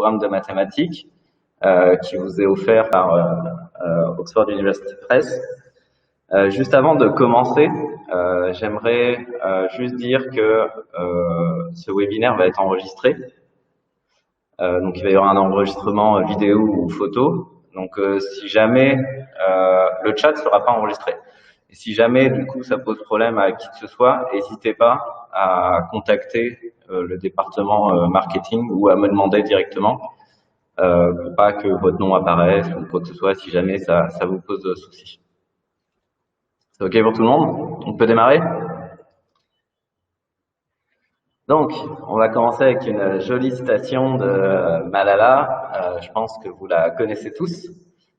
programme de mathématiques qui vous est offert par Oxford University Press. Juste avant de commencer, j'aimerais juste dire que ce webinaire va être enregistré. Donc il va y avoir un enregistrement vidéo ou photo. Donc si jamais le chat ne sera pas enregistré. Et si jamais du coup ça pose problème à qui que ce soit, n'hésitez pas à contacter le département marketing ou à me demander directement pour pas que votre nom apparaisse ou quoi que ce soit si jamais ça vous pose de soucis. C'est OK pour tout le monde? On peut démarrer? Donc, on va commencer avec une jolie citation de Malala. Je pense que vous la connaissez tous.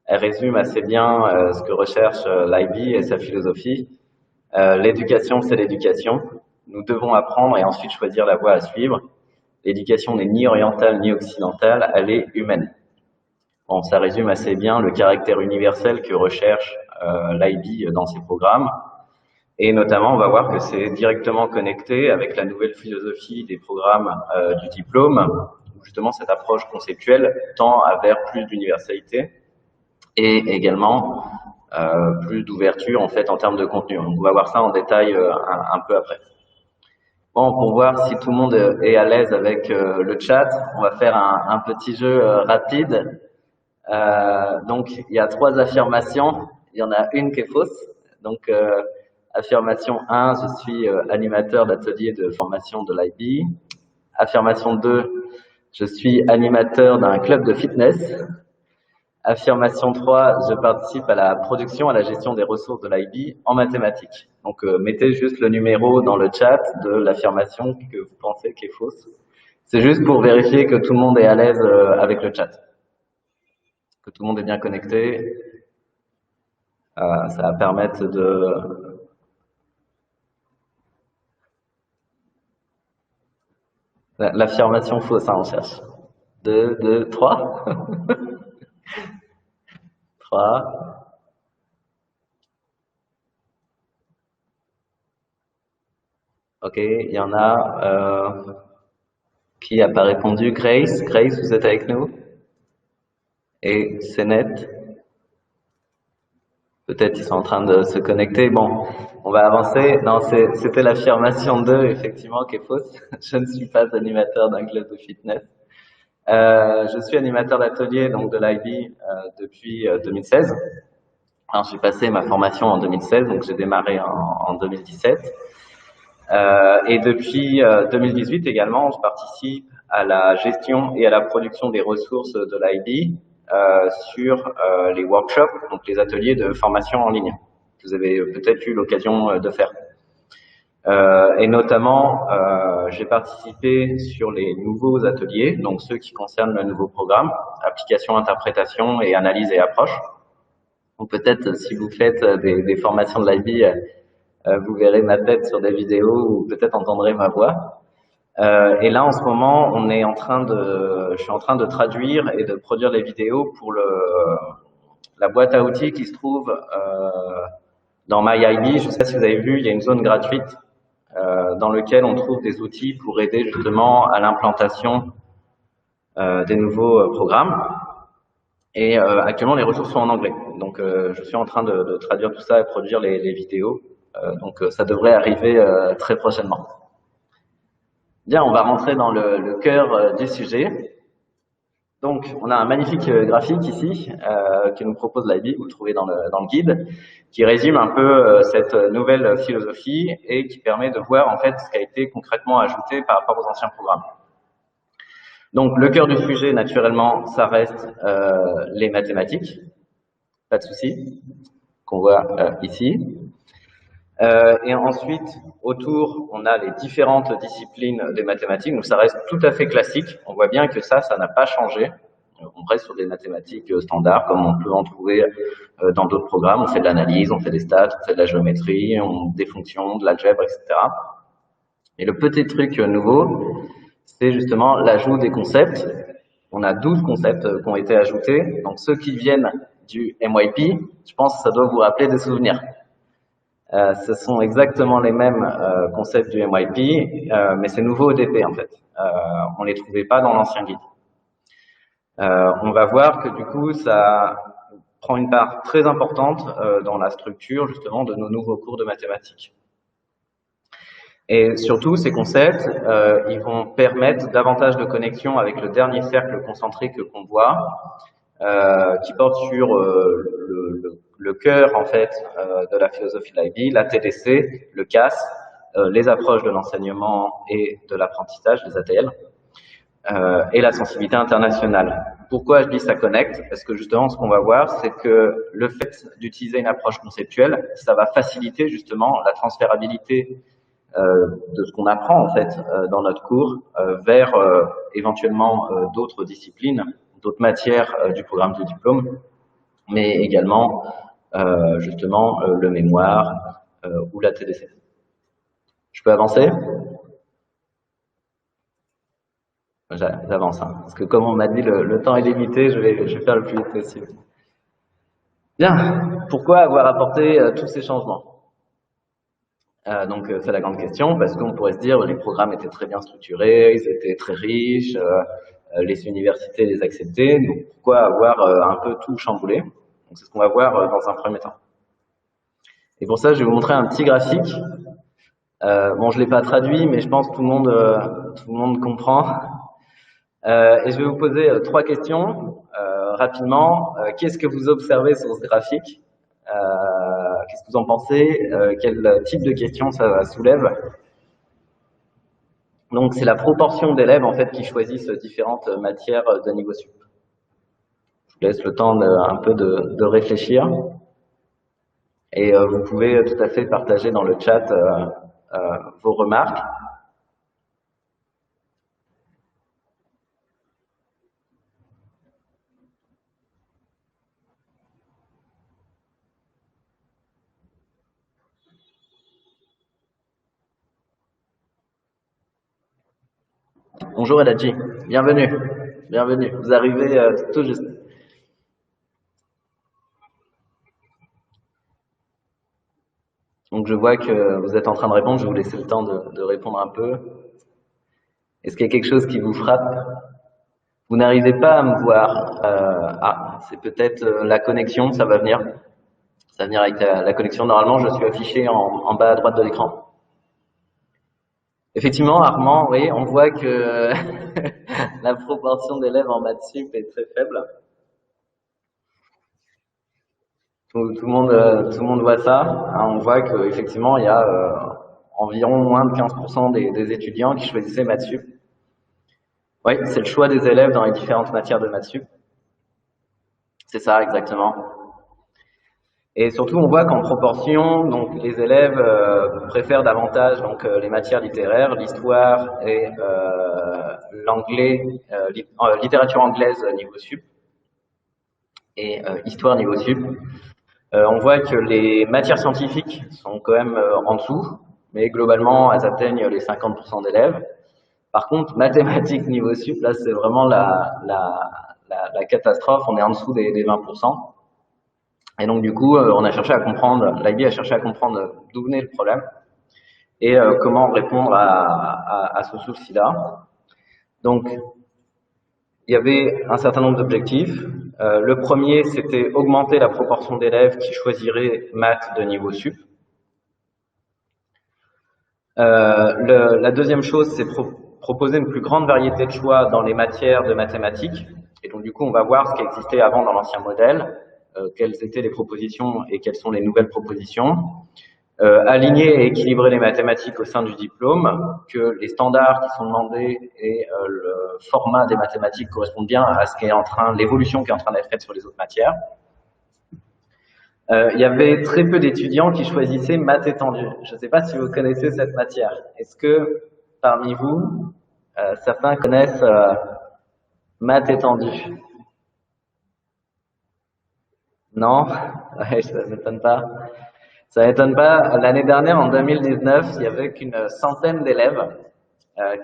Elle résume assez bien ce que recherche l'IB et sa philosophie. L'éducation, c'est l'éducation. Nous devons apprendre et ensuite choisir la voie à suivre. L'éducation n'est ni orientale ni occidentale, elle est humaine. Bon, ça résume assez bien le caractère universel que recherche l'IB dans ses programmes. Et notamment, on va voir que c'est directement connecté avec la nouvelle philosophie des programmes du diplôme, où justement cette approche conceptuelle tend vers plus d'universalité et également plus d'ouverture en fait en termes de contenu. On va voir ça en détail un peu après. Bon, pour voir si tout le monde est à l'aise avec le chat, on va faire un petit jeu rapide. Donc, il y a 3 affirmations. Il y en a une qui est fausse. Donc, affirmation 1, je suis animateur d'atelier de formation de l'IB. Affirmation 2, je suis animateur d'un club de fitness. Affirmation 3, je participe à la production, à la gestion des ressources de l'IB en mathématiques. Donc, mettez juste le numéro dans le chat de l'affirmation que vous pensez qui est fausse. C'est juste pour vérifier que tout le monde est à l'aise avec le chat. Que tout le monde est bien connecté. Ça va permettre de... L'affirmation fausse, hein, on cherche. 2, 3. 3. OK, il y en a qui n'a pas répondu. Grace, vous êtes avec nous? Et Sénette? Peut-être ils sont en train de se connecter. Bon, on va avancer. Non, c'était l'affirmation 2, effectivement, qui est fausse. Je ne suis pas animateur d'un club de fitness. Je suis animateur d'atelier donc de l'IB depuis 2016. Alors, j'ai passé ma formation en 2016, donc j'ai démarré en 2017. Et depuis 2018 également, je participe à la gestion et à la production des ressources de l'IB sur les workshops, donc les ateliers de formation en ligne, que vous avez peut-être eu l'occasion de faire. Et notamment, j'ai participé sur les nouveaux ateliers, donc ceux qui concernent le nouveau programme, application, interprétation et analyse et approche. Donc peut-être si vous faites des formations de l'IB, vous verrez ma tête sur des vidéos ou peut-être entendrez ma voix. Et là, en ce moment, je suis en train de traduire et de produire les vidéos pour la boîte à outils qui se trouve dans MyIB. Je ne sais pas si vous avez vu, il y a une zone gratuite dans laquelle on trouve des outils pour aider justement à l'implantation des nouveaux programmes. Et actuellement, les ressources sont en anglais. Donc, je suis en train de traduire tout ça et produire les vidéos. Donc, ça devrait arriver très prochainement. Bien, on va rentrer dans le cœur du sujet. Donc, on a un magnifique graphique ici que nous propose l'IB, vous le trouvez dans le guide, qui résume un peu cette nouvelle philosophie et qui permet de voir en fait ce qui a été concrètement ajouté par rapport aux anciens programmes. Donc, le cœur du sujet, naturellement, ça reste les mathématiques, pas de souci, qu'on voit ici. Et ensuite, autour, on a les différentes disciplines des mathématiques. Donc, ça reste tout à fait classique. On voit bien que ça n'a pas changé. On reste sur des mathématiques standards, comme on peut en trouver dans d'autres programmes. On fait de l'analyse, on fait des stats, on fait de la géométrie, des fonctions, de l'algèbre, etc. Et le petit truc nouveau, c'est justement l'ajout des concepts. On a 12 concepts qui ont été ajoutés. Donc, ceux qui viennent du MYP, je pense que ça doit vous rappeler des souvenirs. Ce sont exactement les mêmes concepts du MYP, mais c'est nouveau au DP en fait. On les trouvait pas dans l'ancien guide. On va voir que du coup, ça prend une part très importante dans la structure justement de nos nouveaux cours de mathématiques. Et surtout, ces concepts, ils vont permettre davantage de connexion avec le dernier cercle concentrique qu'on voit, qui porte sur le cœur en fait de la philosophie de l'IB, la TDC, le CAS, les approches de l'enseignement et de l'apprentissage, les ATL, et la sensibilité internationale. Pourquoi je dis ça connecte? Parce que justement, ce qu'on va voir, c'est que le fait d'utiliser une approche conceptuelle, ça va faciliter justement la transférabilité de ce qu'on apprend en fait dans notre cours vers éventuellement d'autres disciplines, d'autres matières du programme du diplôme, mais également justement le mémoire ou la TDC. Je peux avancer? J'avance, hein, parce que comme on m'a dit, le temps est limité, je vais faire le plus vite possible. Bien, pourquoi avoir apporté tous ces changements? Donc c'est la grande question, parce qu'on pourrait se dire les programmes étaient très bien structurés, ils étaient très riches, les universités les acceptaient, donc pourquoi avoir un peu tout chamboulé? Donc c'est ce qu'on va voir dans un premier temps. Et pour ça, je vais vous montrer un petit graphique. Bon, je l'ai pas traduit, mais je pense que tout le monde comprend. Et je vais vous poser trois questions rapidement. Qu'est-ce que vous observez sur ce graphique? Qu'est-ce que vous en pensez? Quel type de questions ça soulève? Donc c'est la proportion d'élèves en fait qui choisissent différentes matières de niveau sup. Je vous laisse le temps un peu de réfléchir. Et vous pouvez tout à fait partager dans le chat vos remarques. Bonjour Eladji, bienvenue, bienvenue. Vous arrivez tout juste. Donc je vois que vous êtes en train de répondre, je vais vous laisser le temps de répondre un peu. Est-ce qu'il y a quelque chose qui vous frappe? Vous n'arrivez pas à me voir. C'est peut-être la connexion, ça va venir. Ça va venir avec la connexion. Normalement, je suis affiché en bas à droite de l'écran. Effectivement, Armand, oui, on voit que la proportion d'élèves en maths sup est très faible. Tout le monde voit ça. Hein, on voit qu'effectivement, il y a environ moins de 15% des étudiants qui choisissaient maths sup. Oui, c'est le choix des élèves dans les différentes matières de maths sup. C'est ça, exactement. Et surtout, on voit qu'en proportion, donc les élèves préfèrent davantage donc les matières littéraires, l'histoire et l'anglais, littérature anglaise niveau sup et histoire niveau sup. On voit que les matières scientifiques sont quand même en dessous, mais globalement, elles atteignent les 50% d'élèves. Par contre, mathématiques niveau sup, là, c'est vraiment la catastrophe. On est en dessous des 20%. Et donc, du coup, on a cherché à comprendre, l'IB a cherché à comprendre d'où venait le problème et comment répondre à ce souci-là. Donc, il y avait un certain nombre d'objectifs. Le premier, c'était augmenter la proportion d'élèves qui choisiraient maths de niveau sup. La deuxième chose, c'est proposer une plus grande variété de choix dans les matières de mathématiques. Et donc, du coup, on va voir ce qui existait avant dans l'ancien modèle, quelles étaient les propositions et quelles sont les nouvelles propositions. Aligner et équilibrer les mathématiques au sein du diplôme, que les standards qui sont demandés et le format des mathématiques correspondent bien à ce qui est l'évolution qui est en train d'être faite sur les autres matières. Il y avait très peu d'étudiants qui choisissaient maths étendues. Je ne sais pas si vous connaissez cette matière. Est-ce que parmi vous, certains connaissent maths étendues? Non? Ouais, ça m'étonne pas. Ça m'étonne pas. L'année dernière, en 2019, il y avait qu'une centaine d'élèves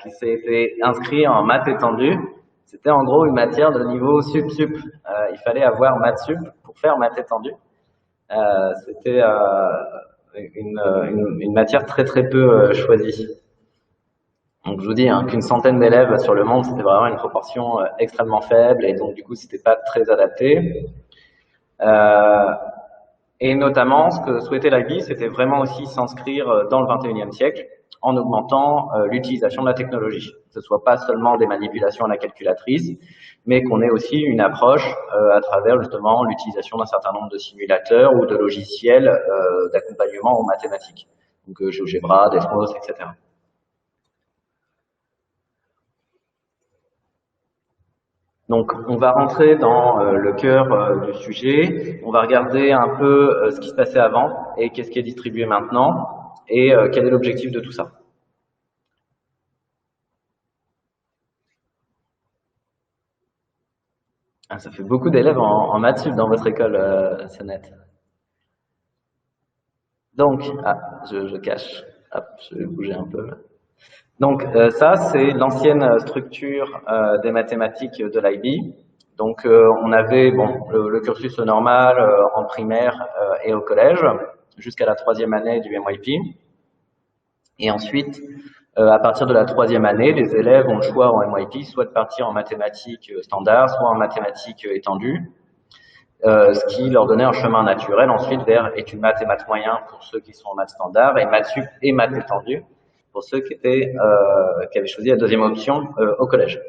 qui s'étaient inscrits en maths étendues. C'était en gros une matière de niveau sup-sup. Il fallait avoir maths sup pour faire maths étendues. C'était une matière très très peu choisie. Donc je vous dis hein, qu'une centaine d'élèves sur le monde, c'était vraiment une proportion extrêmement faible et donc du coup c'était pas très adapté. Et notamment, ce que souhaitait l'IB, c'était vraiment aussi s'inscrire dans le 21e siècle en augmentant l'utilisation de la technologie. Que ce soit pas seulement des manipulations à la calculatrice, mais qu'on ait aussi une approche à travers justement l'utilisation d'un certain nombre de simulateurs ou de logiciels d'accompagnement aux mathématiques. Donc GeoGebra, Desmos, etc. Donc, on va rentrer dans le cœur du sujet. On va regarder un peu ce qui se passait avant et qu'est-ce qui est distribué maintenant et quel est l'objectif de tout ça. Ah, ça fait beaucoup d'élèves en maths sup dans votre école, Sonnette. Donc, je cache. Hop, je vais bouger un peu. Donc, ça, c'est l'ancienne structure des mathématiques de l'IB. Donc, on avait le cursus normal en primaire et au collège, jusqu'à la 3e année du MYP. Et ensuite, à partir de la 3e année, les élèves ont le choix en MYP soit de partir en mathématiques standard, soit en mathématiques étendues, ce qui leur donnait un chemin naturel ensuite vers études maths et maths moyens pour ceux qui sont en maths standard, et maths sup et maths étendues pour ceux qui avaient choisi la deuxième option au collège.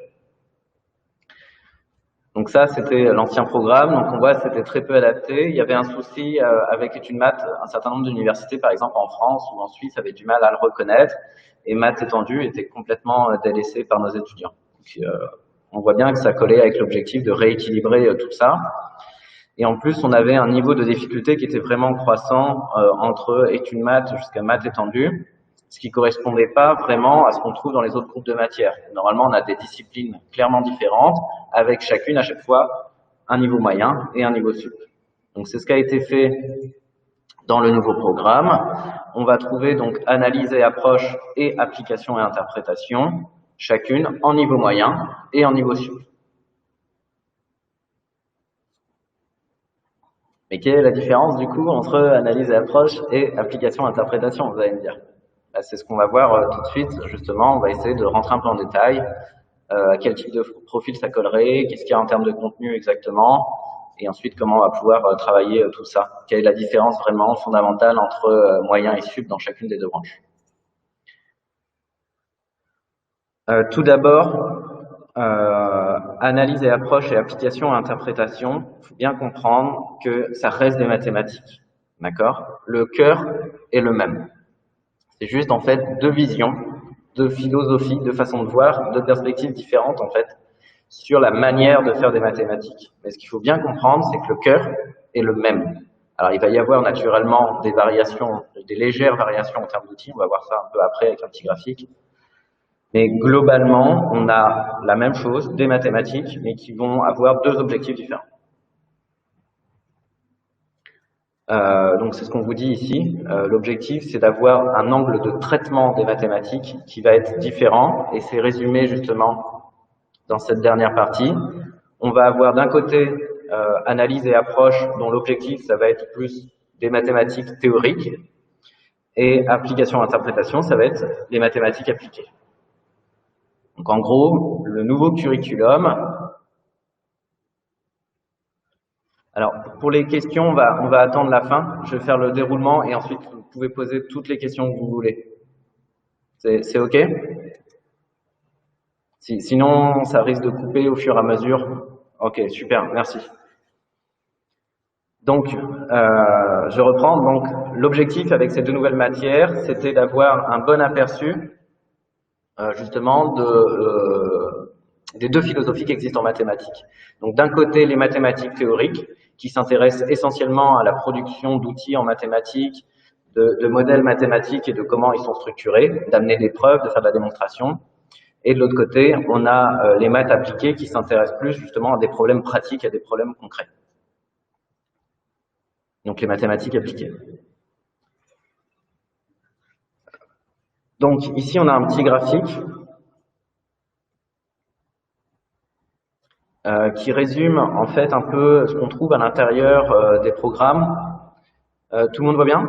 Donc ça, c'était l'ancien programme. Donc on voit que c'était très peu adapté. Il y avait un souci avec études maths. Un certain nombre d'universités, par exemple en France ou en Suisse, avaient du mal à le reconnaître. Et maths étendu était complètement délaissé par nos étudiants. Donc, on voit bien que ça collait avec l'objectif de rééquilibrer tout ça. Et en plus, on avait un niveau de difficulté qui était vraiment croissant entre études maths jusqu'à maths étendu, ce qui correspondait pas vraiment à ce qu'on trouve dans les autres groupes de matières. Normalement, on a des disciplines clairement différentes, avec chacune à chaque fois un niveau moyen et un niveau sup. Donc c'est ce qui a été fait dans le nouveau programme. On va trouver donc analyse et approche et application et interprétation, chacune en niveau moyen et en niveau sup. Mais quelle est la différence du coup entre analyse et approche et application et interprétation, vous allez me dire? C'est ce qu'on va voir tout de suite, justement. On va essayer de rentrer un peu en détail. À quel type de profil ça collerait, qu'est-ce qu'il y a en termes de contenu exactement, et ensuite comment on va pouvoir travailler tout ça. Quelle est la différence vraiment fondamentale entre moyen et sup dans chacune des deux branches. Tout d'abord, analyse et approche et application et interprétation, il faut bien comprendre que ça reste des mathématiques, d'accord? Le cœur est le même. C'est juste en fait deux visions, deux philosophies, deux façons de voir, deux perspectives différentes en fait sur la manière de faire des mathématiques. Mais ce qu'il faut bien comprendre, c'est que le cœur est le même. Alors il va y avoir naturellement des variations, des légères variations en termes d'outils, on va voir ça un peu après avec un petit graphique. Mais globalement, on a la même chose, des mathématiques, mais qui vont avoir deux objectifs différents. Donc c'est ce qu'on vous dit ici. L'objectif, c'est d'avoir un angle de traitement des mathématiques qui va être différent, et c'est résumé justement dans cette dernière partie. On va avoir d'un côté analyse et approche, dont l'objectif, ça va être plus des mathématiques théoriques, et application et interprétation, ça va être les mathématiques appliquées. Donc en gros, le nouveau curriculum. Alors, pour les questions, on va attendre la fin. Je vais faire le déroulement et ensuite, vous pouvez poser toutes les questions que vous voulez. C'est OK? Sinon, ça risque de couper au fur et à mesure. OK, super, merci. Donc, je reprends. Donc, l'objectif avec ces deux nouvelles matières, c'était d'avoir un bon aperçu, justement, des deux philosophies qui existent en mathématiques. Donc, d'un côté, les mathématiques théoriques, qui s'intéressent essentiellement à la production d'outils en mathématiques, de modèles mathématiques et de comment ils sont structurés, d'amener des preuves, de faire de la démonstration. Et de l'autre côté, on a les maths appliquées qui s'intéressent plus justement à des problèmes pratiques, à des problèmes concrets. Donc les mathématiques appliquées. Donc ici, on a un petit graphique qui résume en fait un peu ce qu'on trouve à l'intérieur des programmes. Tout le monde voit bien?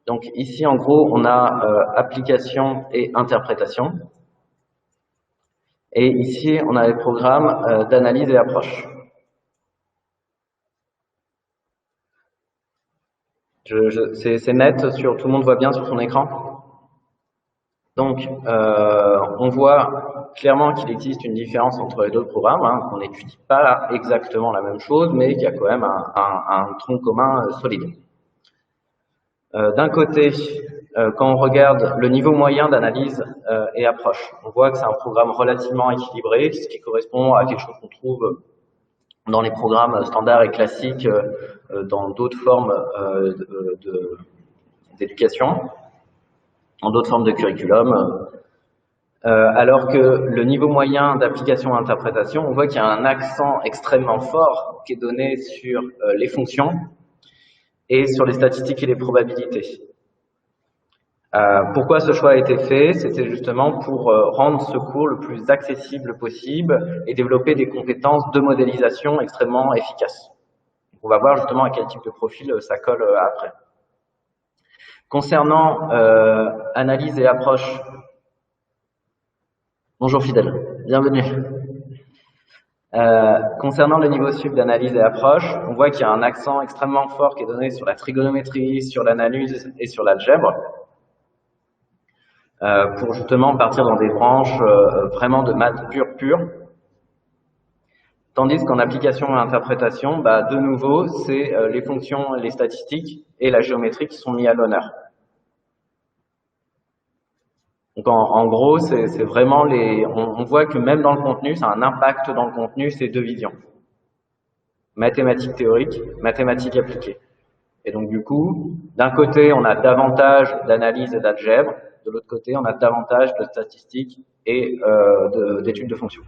Donc ici, en gros, on a application et interprétation. Et ici, on a les programmes d'analyse et approche. C'est net, tout le monde voit bien sur son écran. Donc, on voit clairement qu'il existe une différence entre les deux programmes, hein, qu'on n'étudie pas exactement la même chose, mais qu'il y a quand même un tronc commun solide. D'un côté, quand on regarde le niveau moyen d'analyse et approche, on voit que c'est un programme relativement équilibré, ce qui correspond à quelque chose qu'on trouve dans les programmes standards et classiques dans d'autres formes d'éducation, dans d'autres formes de curriculum. Alors que le niveau moyen d'application et interprétation, on voit qu'il y a un accent extrêmement fort qui est donné sur les fonctions et sur les statistiques et les probabilités. Pourquoi ce choix a été fait? C'était justement pour rendre ce cours le plus accessible possible et développer des compétences de modélisation extrêmement efficaces. On va voir justement à quel type de profil ça colle après. Concernant analyse et approche, bonjour fidèle, bienvenue. Concernant le niveau sup d'analyse et approche, on voit qu'il y a un accent extrêmement fort qui est donné sur la trigonométrie, sur l'analyse et sur l'algèbre, pour justement partir dans des branches vraiment de maths pure. Tandis qu'en application et interprétation, de nouveau, c'est les fonctions, les statistiques et la géométrie qui sont mis à l'honneur. Donc en gros, c'est vraiment on voit que même dans le contenu, ça a un impact dans le contenu, ces deux visions. Mathématiques théoriques, mathématiques appliquées. Et donc du coup, d'un côté, on a davantage d'analyse et d'algèbre, de l'autre côté, on a davantage de statistiques et d'études de fonctions.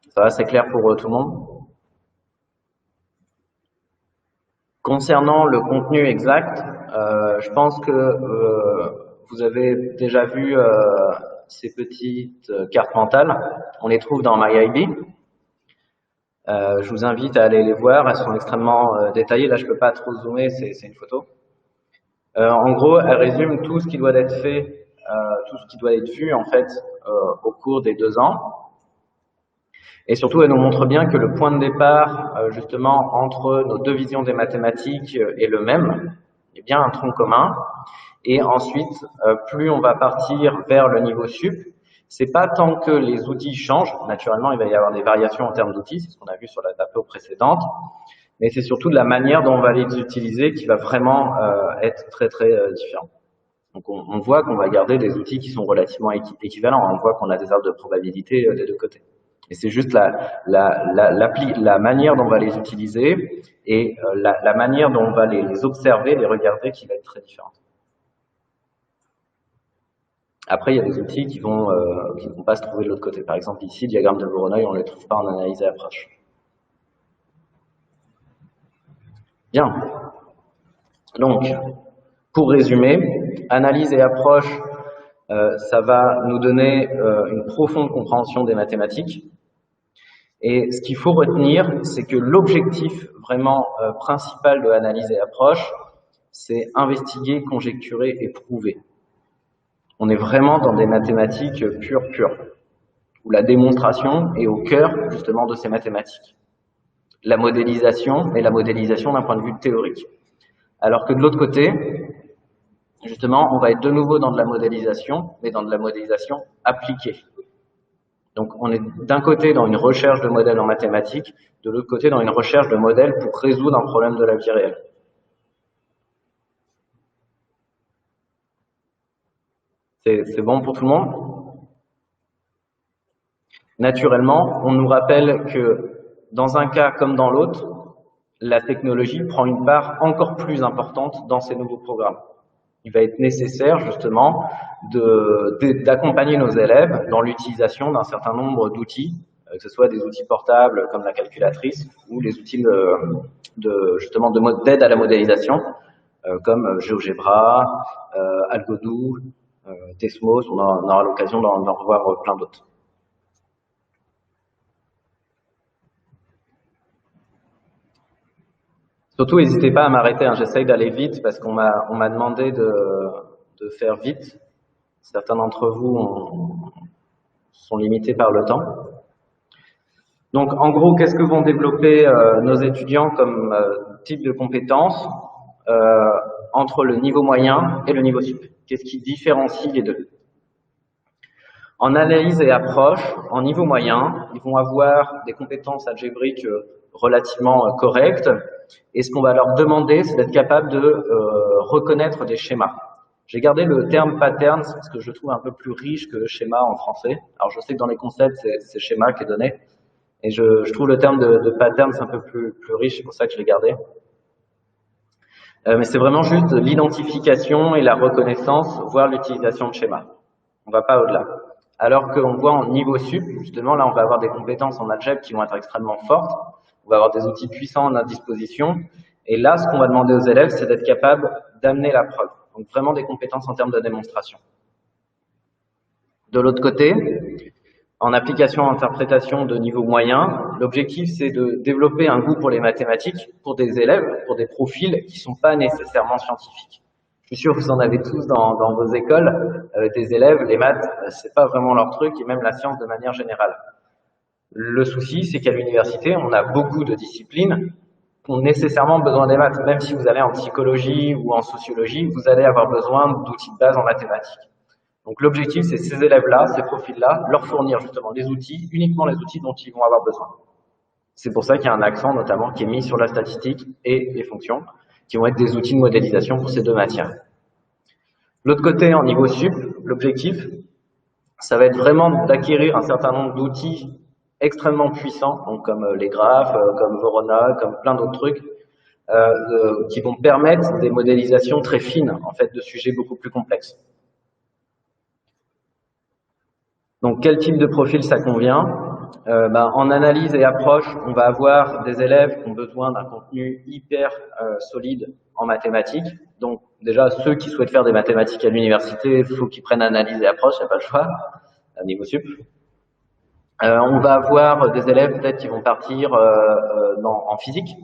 Ça va, c'est clair pour tout le monde? Concernant le contenu exact, je pense que vous avez déjà vu ces petites cartes mentales. On les trouve dans MyIB. Je vous invite à aller les voir. Elles sont extrêmement détaillées. Là, je peux pas trop zoomer, c'est une photo. En gros, elles résument tout ce qui doit être fait, tout ce qui doit être vu en fait au cours des 2 ans. Et surtout, elle nous montre bien que le point de départ, justement, entre nos deux visions des mathématiques est le même. Il y a bien un tronc commun. Et ensuite, plus on va partir vers le niveau sup, c'est pas tant que les outils changent. Naturellement, il va y avoir des variations en termes d'outils, c'est ce qu'on a vu sur la diapo précédente. Mais c'est surtout de la manière dont on va les utiliser qui va vraiment être très différent. Donc on voit qu'on va garder des outils qui sont relativement équivalents. On voit qu'on a des arbres de probabilité des deux côtés. Et c'est juste la manière dont on va les utiliser et la manière dont on va les observer, les regarder qui va être très différente. Après, il y a des outils qui vont pas se trouver de l'autre côté. Par exemple, ici, le diagramme de Voronoi, on ne le trouve pas en analyse et approche. Bien. Donc, pour résumer, analyse et approche, ça va nous donner une profonde compréhension des mathématiques. Et ce qu'il faut retenir, c'est que l'objectif vraiment principal de analyse et approche, c'est investiguer, conjecturer et prouver. On est vraiment dans des mathématiques pures, où la démonstration est au cœur justement de ces mathématiques. La modélisation est la modélisation d'un point de vue théorique. Alors que de l'autre côté, justement, on va être de nouveau dans de la modélisation, mais dans de la modélisation appliquée. Donc on est d'un côté dans une recherche de modèles en mathématiques, de l'autre côté dans une recherche de modèles pour résoudre un problème de la vie réelle. C'est bon pour tout le monde? Naturellement, on nous rappelle que dans un cas comme dans l'autre, la technologie prend une part encore plus importante dans ces nouveaux programmes. Il va être nécessaire justement d'accompagner nos élèves dans l'utilisation d'un certain nombre d'outils, que ce soit des outils portables comme la calculatrice ou les outils justement d'aide à la modélisation comme GeoGebra, Algodoo, Desmos. On aura l'occasion d'en revoir plein d'autres. Surtout, n'hésitez pas à m'arrêter, hein, j'essaye d'aller vite parce qu'on m'a demandé de faire vite. Certains d'entre vous sont limités par le temps. Donc, en gros, qu'est-ce que vont développer nos étudiants comme type de compétences entre le niveau moyen et le niveau sup? Qu'est-ce qui différencie les deux? En analyse et approche, en niveau moyen, ils vont avoir des compétences algébriques relativement correctes. Et ce qu'on va leur demander, c'est d'être capable de reconnaître des schémas. J'ai gardé le terme patterns parce que je trouve un peu plus riche que schéma en français. Alors je sais que dans les concepts, c'est schéma qui est donné. Et je trouve le terme de patterns un peu plus riche, c'est pour ça que je l'ai gardé. Mais c'est vraiment juste l'identification et la reconnaissance, voire l'utilisation de schémas. On va pas au-delà. Alors qu'on voit en niveau sup, justement, là, on va avoir des compétences en algèbre qui vont être extrêmement fortes. On va avoir des outils puissants à notre disposition. Et là, ce qu'on va demander aux élèves, c'est d'être capable d'amener la preuve. Donc, vraiment des compétences en termes de démonstration. De l'autre côté, en application interprétation de niveau moyen, l'objectif, c'est de développer un goût pour les mathématiques pour des élèves, pour des profils qui sont pas nécessairement scientifiques. Je suis sûr que vous en avez tous dans vos écoles, des élèves, les maths, c'est pas vraiment leur truc, et même la science de manière générale. Le souci, c'est qu'à l'université, on a beaucoup de disciplines qui ont nécessairement besoin des maths. Même si vous allez en psychologie ou en sociologie, vous allez avoir besoin d'outils de base en mathématiques. Donc l'objectif, c'est ces élèves-là, ces profils-là, leur fournir justement les outils, uniquement les outils dont ils vont avoir besoin. C'est pour ça qu'il y a un accent notamment qui est mis sur la statistique et les fonctions, qui vont être des outils de modélisation pour ces deux matières. L'autre côté, en niveau sup, l'objectif, ça va être vraiment d'acquérir un certain nombre d'outils extrêmement puissants, donc comme les graphes, comme Vorona, comme plein d'autres trucs, qui vont permettre des modélisations très fines, en fait, de sujets beaucoup plus complexes. Donc, quel type de profil ça convient? En analyse et approche, on va avoir des élèves qui ont besoin d'un contenu hyper solide en mathématiques. Donc, déjà, ceux qui souhaitent faire des mathématiques à l'université, il faut qu'ils prennent analyse et approche, il n'y a pas le choix, à niveau sup. On va avoir des élèves peut-être qui vont partir en physique.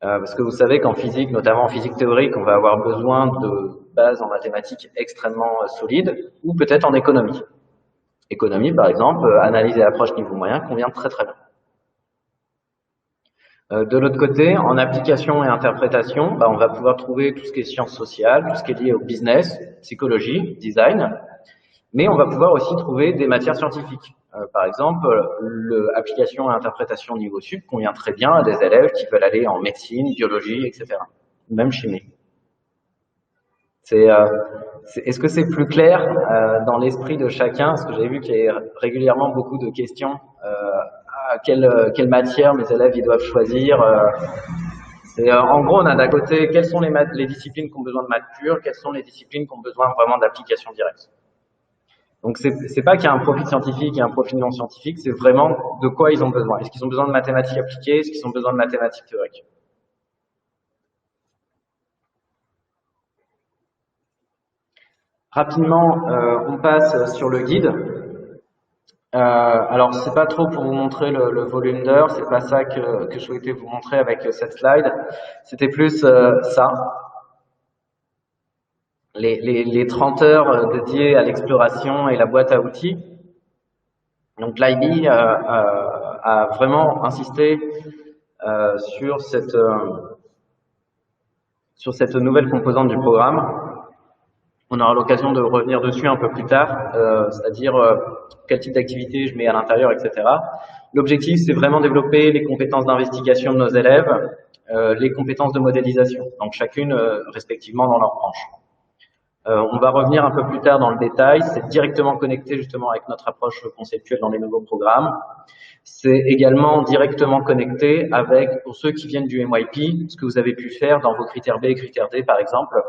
Parce que vous savez qu'en physique, notamment en physique théorique, on va avoir besoin de bases en mathématiques extrêmement solides, ou peut-être en économie. Économie, par exemple, analyse et approche niveau moyen convient très très bien. De l'autre côté, en application et interprétation, on va pouvoir trouver tout ce qui est sciences sociales, tout ce qui est lié au business, psychologie, design, mais on va pouvoir aussi trouver des matières scientifiques. Par exemple, l'application et interprétation niveau sup convient très bien à des élèves qui veulent aller en médecine, biologie, etc. Même chimie. Est-ce que c'est plus clair dans l'esprit de chacun? Parce que j'ai vu qu'il y a régulièrement beaucoup de questions. Quelle matière mes élèves ils doivent choisir? En gros, on a d'un côté quelles sont les disciplines qui ont besoin de maths pure, quelles sont les disciplines qui ont besoin vraiment d'application directe. Donc c'est pas qu'il y a un profil scientifique et un profil non scientifique, c'est vraiment de quoi ils ont besoin. Est-ce qu'ils ont besoin de mathématiques appliquées? Est-ce qu'ils ont besoin de mathématiques théoriques? Rapidement, on passe sur le guide. Alors, c'est pas trop pour vous montrer le volume d'heures, c'est pas ça que je souhaitais vous montrer avec cette slide. C'était plus ça. Les 30 heures dédiées à l'exploration et la boîte à outils. Donc, l'IB a vraiment insisté sur cette nouvelle composante du programme. On aura l'occasion de revenir dessus un peu plus tard, c'est-à-dire quel type d'activité je mets à l'intérieur, etc. L'objectif, c'est vraiment développer les compétences d'investigation de nos élèves, les compétences de modélisation, donc chacune respectivement dans leur branche. On va revenir un peu plus tard dans le détail, c'est directement connecté justement avec notre approche conceptuelle dans les nouveaux programmes. C'est également directement connecté avec, pour ceux qui viennent du MYP, ce que vous avez pu faire dans vos critères B et critères D par exemple,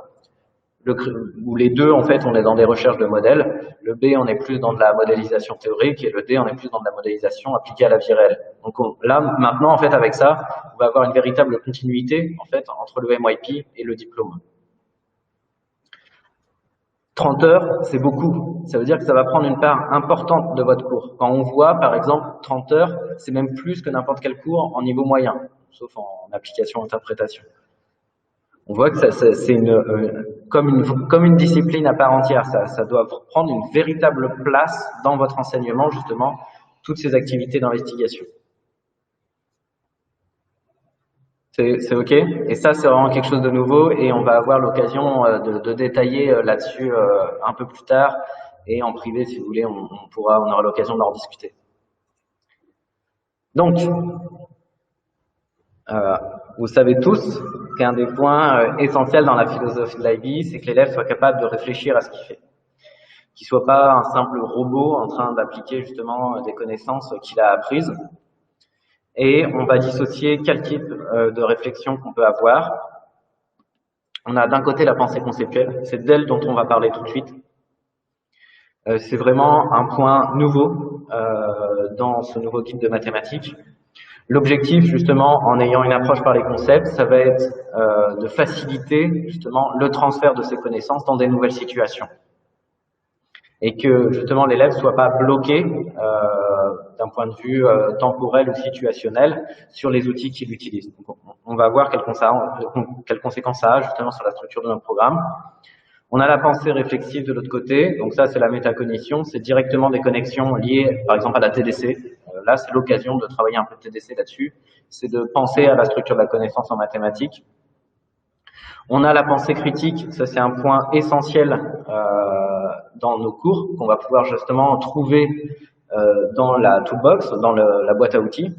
où les deux, en fait, on est dans des recherches de modèles. Le B, on est plus dans de la modélisation théorique et le D, on est plus dans de la modélisation appliquée à la vie réelle. Donc là, maintenant, en fait, avec ça, on va avoir une véritable continuité, en fait, entre le MYP et le diplôme. 30 heures, c'est beaucoup. Ça veut dire que ça va prendre une part importante de votre cours. Quand on voit, par exemple, 30 heures, c'est même plus que n'importe quel cours en niveau moyen, sauf en application-interprétation. On voit que c'est comme une discipline à part entière. Ça doit prendre une véritable place dans votre enseignement, justement, toutes ces activités d'investigation. C'est OK? Et ça, c'est vraiment quelque chose de nouveau et on va avoir l'occasion de détailler là-dessus un peu plus tard et en privé, si vous voulez, on aura l'occasion d'en discuter. Donc, vous savez tous qu'un des points essentiels dans la philosophie de l'IB, c'est que l'élève soit capable de réfléchir à ce qu'il fait. Qu'il soit pas un simple robot en train d'appliquer justement des connaissances qu'il a apprises. Et on va dissocier quel type de réflexion qu'on peut avoir. On a d'un côté la pensée conceptuelle, c'est d'elle dont on va parler tout de suite. C'est vraiment un point nouveau dans ce nouveau guide de mathématiques. L'objectif, justement, en ayant une approche par les concepts, ça va être de faciliter, justement, le transfert de ces connaissances dans des nouvelles situations. Et que, justement, l'élève soit pas bloqué d'un point de vue temporel ou situationnel sur les outils qu'il utilise. Donc, on va voir quelles conséquences ça a, justement, sur la structure de notre programme. On a la pensée réflexive de l'autre côté, donc ça c'est la métacognition, c'est directement des connexions liées par exemple à la TDC. Là c'est l'occasion de travailler un peu de TDC là-dessus, c'est de penser à la structure de la connaissance en mathématiques. On a la pensée critique, ça c'est un point essentiel dans nos cours, qu'on va pouvoir justement trouver dans la toolbox, dans la boîte à outils,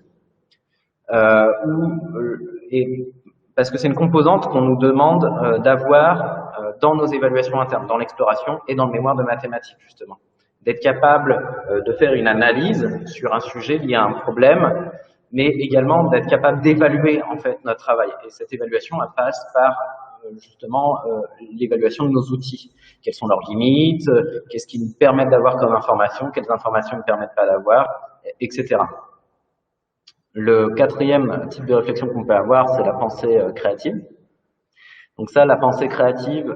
parce que c'est une composante qu'on nous demande d'avoir dans nos évaluations internes, dans l'exploration et dans le mémoire de mathématiques, justement. D'être capable de faire une analyse sur un sujet lié à un problème, mais également d'être capable d'évaluer en fait notre travail. Et cette évaluation, elle passe par justement l'évaluation de nos outils. Quelles sont leurs limites, qu'est-ce qui nous permettent d'avoir comme information, quelles informations ne permettent pas d'avoir, etc. Le quatrième type de réflexion qu'on peut avoir, c'est la pensée créative. Donc ça, la pensée créative,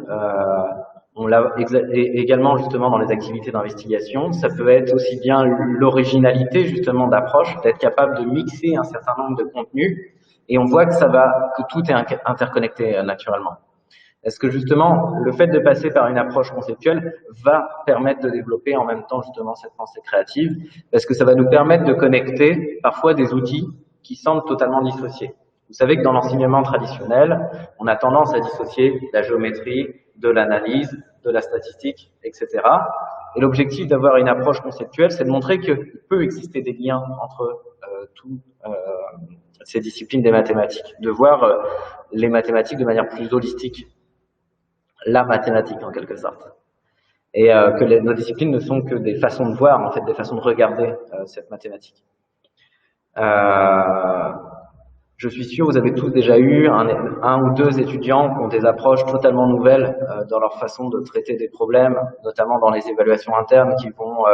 on l'a également justement dans les activités d'investigation. Ça peut être aussi bien l'originalité justement d'approche, d'être capable de mixer un certain nombre de contenus, et on voit que tout est interconnecté naturellement. Est-ce que justement le fait de passer par une approche conceptuelle va permettre de développer en même temps justement cette pensée créative, parce que ça va nous permettre de connecter parfois des outils qui semblent totalement dissociés. Vous savez que dans l'enseignement traditionnel, on a tendance à dissocier la géométrie, de l'analyse, de la statistique, etc. Et l'objectif d'avoir une approche conceptuelle, c'est de montrer qu'il peut exister des liens entre toutes ces disciplines des mathématiques, de voir les mathématiques de manière plus holistique, la mathématique en quelque sorte. Et que nos disciplines ne sont que des façons de voir, en fait, des façons de regarder cette mathématique. Je suis sûr, vous avez tous déjà eu un ou deux étudiants qui ont des approches totalement nouvelles dans leur façon de traiter des problèmes, notamment dans les évaluations internes, qui vont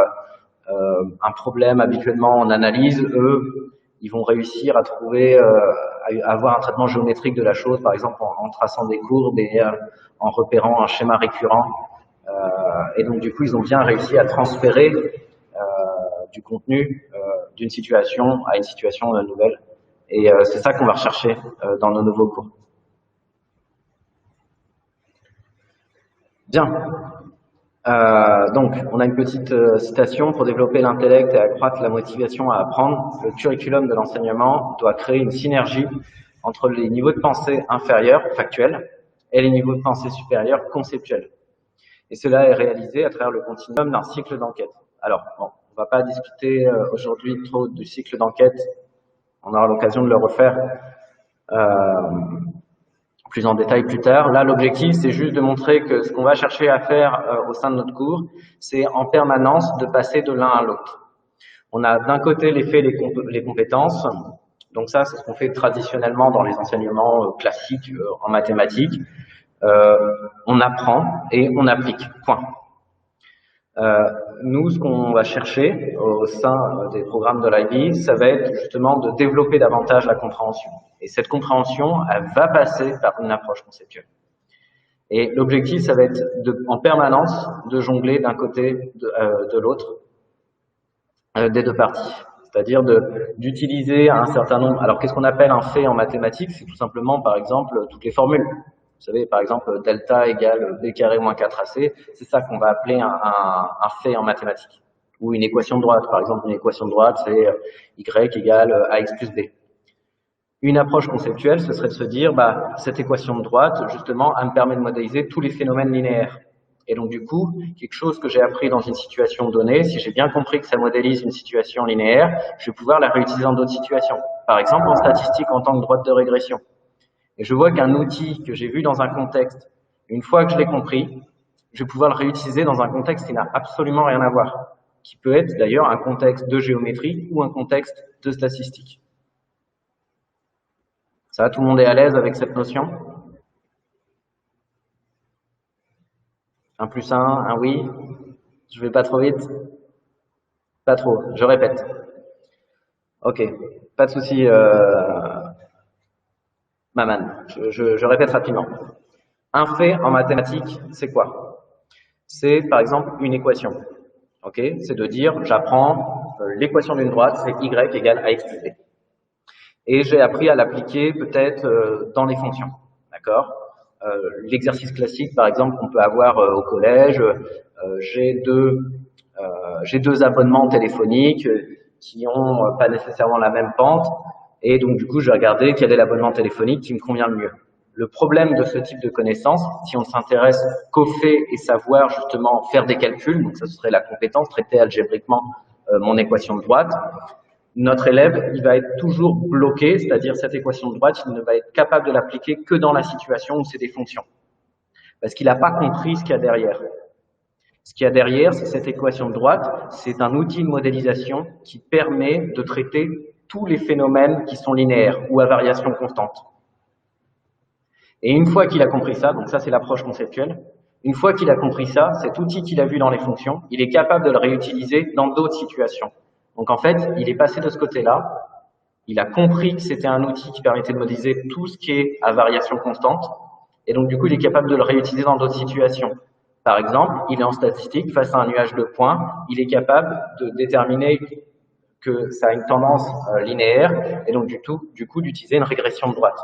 un problème habituellement en analyse, eux, ils vont réussir à trouver, à avoir un traitement géométrique de la chose, par exemple en traçant des courbes et en repérant un schéma récurrent. Et donc du coup, ils ont bien réussi à transférer du contenu d'une situation à une situation nouvelle. Et c'est ça qu'on va rechercher dans nos nouveaux cours. Bien. Donc, on a une petite citation: pour développer l'intellect et accroître la motivation à apprendre, le curriculum de l'enseignement doit créer une synergie entre les niveaux de pensée inférieurs, factuels, et les niveaux de pensée supérieurs, conceptuels. Et cela est réalisé à travers le continuum d'un cycle d'enquête. Alors, bon, on va pas discuter aujourd'hui trop du cycle d'enquête. On aura l'occasion de le refaire plus en détail plus tard. Là, l'objectif, c'est juste de montrer que ce qu'on va chercher à faire au sein de notre cours, c'est en permanence de passer de l'un à l'autre. On a d'un côté les faits, les compétences. Donc ça, c'est ce qu'on fait traditionnellement dans les enseignements classiques en mathématiques. On apprend et on applique, point. Nous, ce qu'on va chercher au sein des programmes de l'IB, ça va être justement de développer davantage la compréhension. Et cette compréhension, elle va passer par une approche conceptuelle. Et l'objectif, ça va être en permanence de jongler d'un côté de l'autre des deux parties. C'est-à-dire d'utiliser un certain nombre. Alors, qu'est-ce qu'on appelle un fait en mathématiques? C'est tout simplement, par exemple, toutes les formules. savez, par exemple, delta égale b carré moins 4ac, c'est ça qu'on va appeler un fait en mathématiques. Ou une équation de droite, par exemple, une équation de droite, c'est y égale ax plus b. Une approche conceptuelle, ce serait de se dire, cette équation de droite, justement, elle me permet de modéliser tous les phénomènes linéaires. Et donc, du coup, quelque chose que j'ai appris dans une situation donnée, si j'ai bien compris que ça modélise une situation linéaire, je vais pouvoir la réutiliser dans d'autres situations. Par exemple, en statistique en tant que droite de régression. Et je vois qu'un outil que j'ai vu dans un contexte, une fois que je l'ai compris, je vais pouvoir le réutiliser dans un contexte qui n'a absolument rien à voir, qui peut être d'ailleurs un contexte de géométrie ou un contexte de statistique. Ça va, tout le monde est à l'aise avec cette notion? 1 plus 1, un oui. Je vais pas trop vite? Pas trop, je répète. Ok, pas de souci, Maman. Je répète rapidement. Un fait en mathématiques, c'est quoi? C'est par exemple une équation. Ok, c'est de dire, j'apprends l'équation d'une droite, c'est y égale ax plus b. Et j'ai appris à l'appliquer peut-être dans les fonctions, d'accord? L'exercice classique, par exemple, qu'on peut avoir au collège, j'ai deux abonnements téléphoniques qui ont pas nécessairement la même pente, et donc du coup, je vais regarder quel est l'abonnement téléphonique qui me convient le mieux. Le problème de ce type de connaissance, si on ne s'intéresse qu'au fait et savoir justement faire des calculs, donc ça serait la compétence, traiter algébriquement mon équation de droite, notre élève, il va être toujours bloqué, c'est-à-dire cette équation de droite, il ne va être capable de l'appliquer que dans la situation où c'est des fonctions. Parce qu'il n'a pas compris ce qu'il y a derrière. Ce qu'il y a derrière, c'est cette équation de droite, c'est un outil de modélisation qui permet de traiter tous les phénomènes qui sont linéaires ou à variation constante. Et une fois qu'il a compris ça, donc ça c'est l'approche conceptuelle, une fois qu'il a compris ça, cet outil qu'il a vu dans les fonctions, il est capable de le réutiliser dans d'autres situations. Donc en fait, il est passé de ce côté-là, il a compris que c'était un outil qui permettait de modéliser tout ce qui est à variation constante, et donc du coup, il est capable de le réutiliser dans d'autres situations. Par exemple, il est en statistique, face à un nuage de points, il est capable de déterminer que ça a une tendance linéaire, et donc du coup, d'utiliser une régression de droite.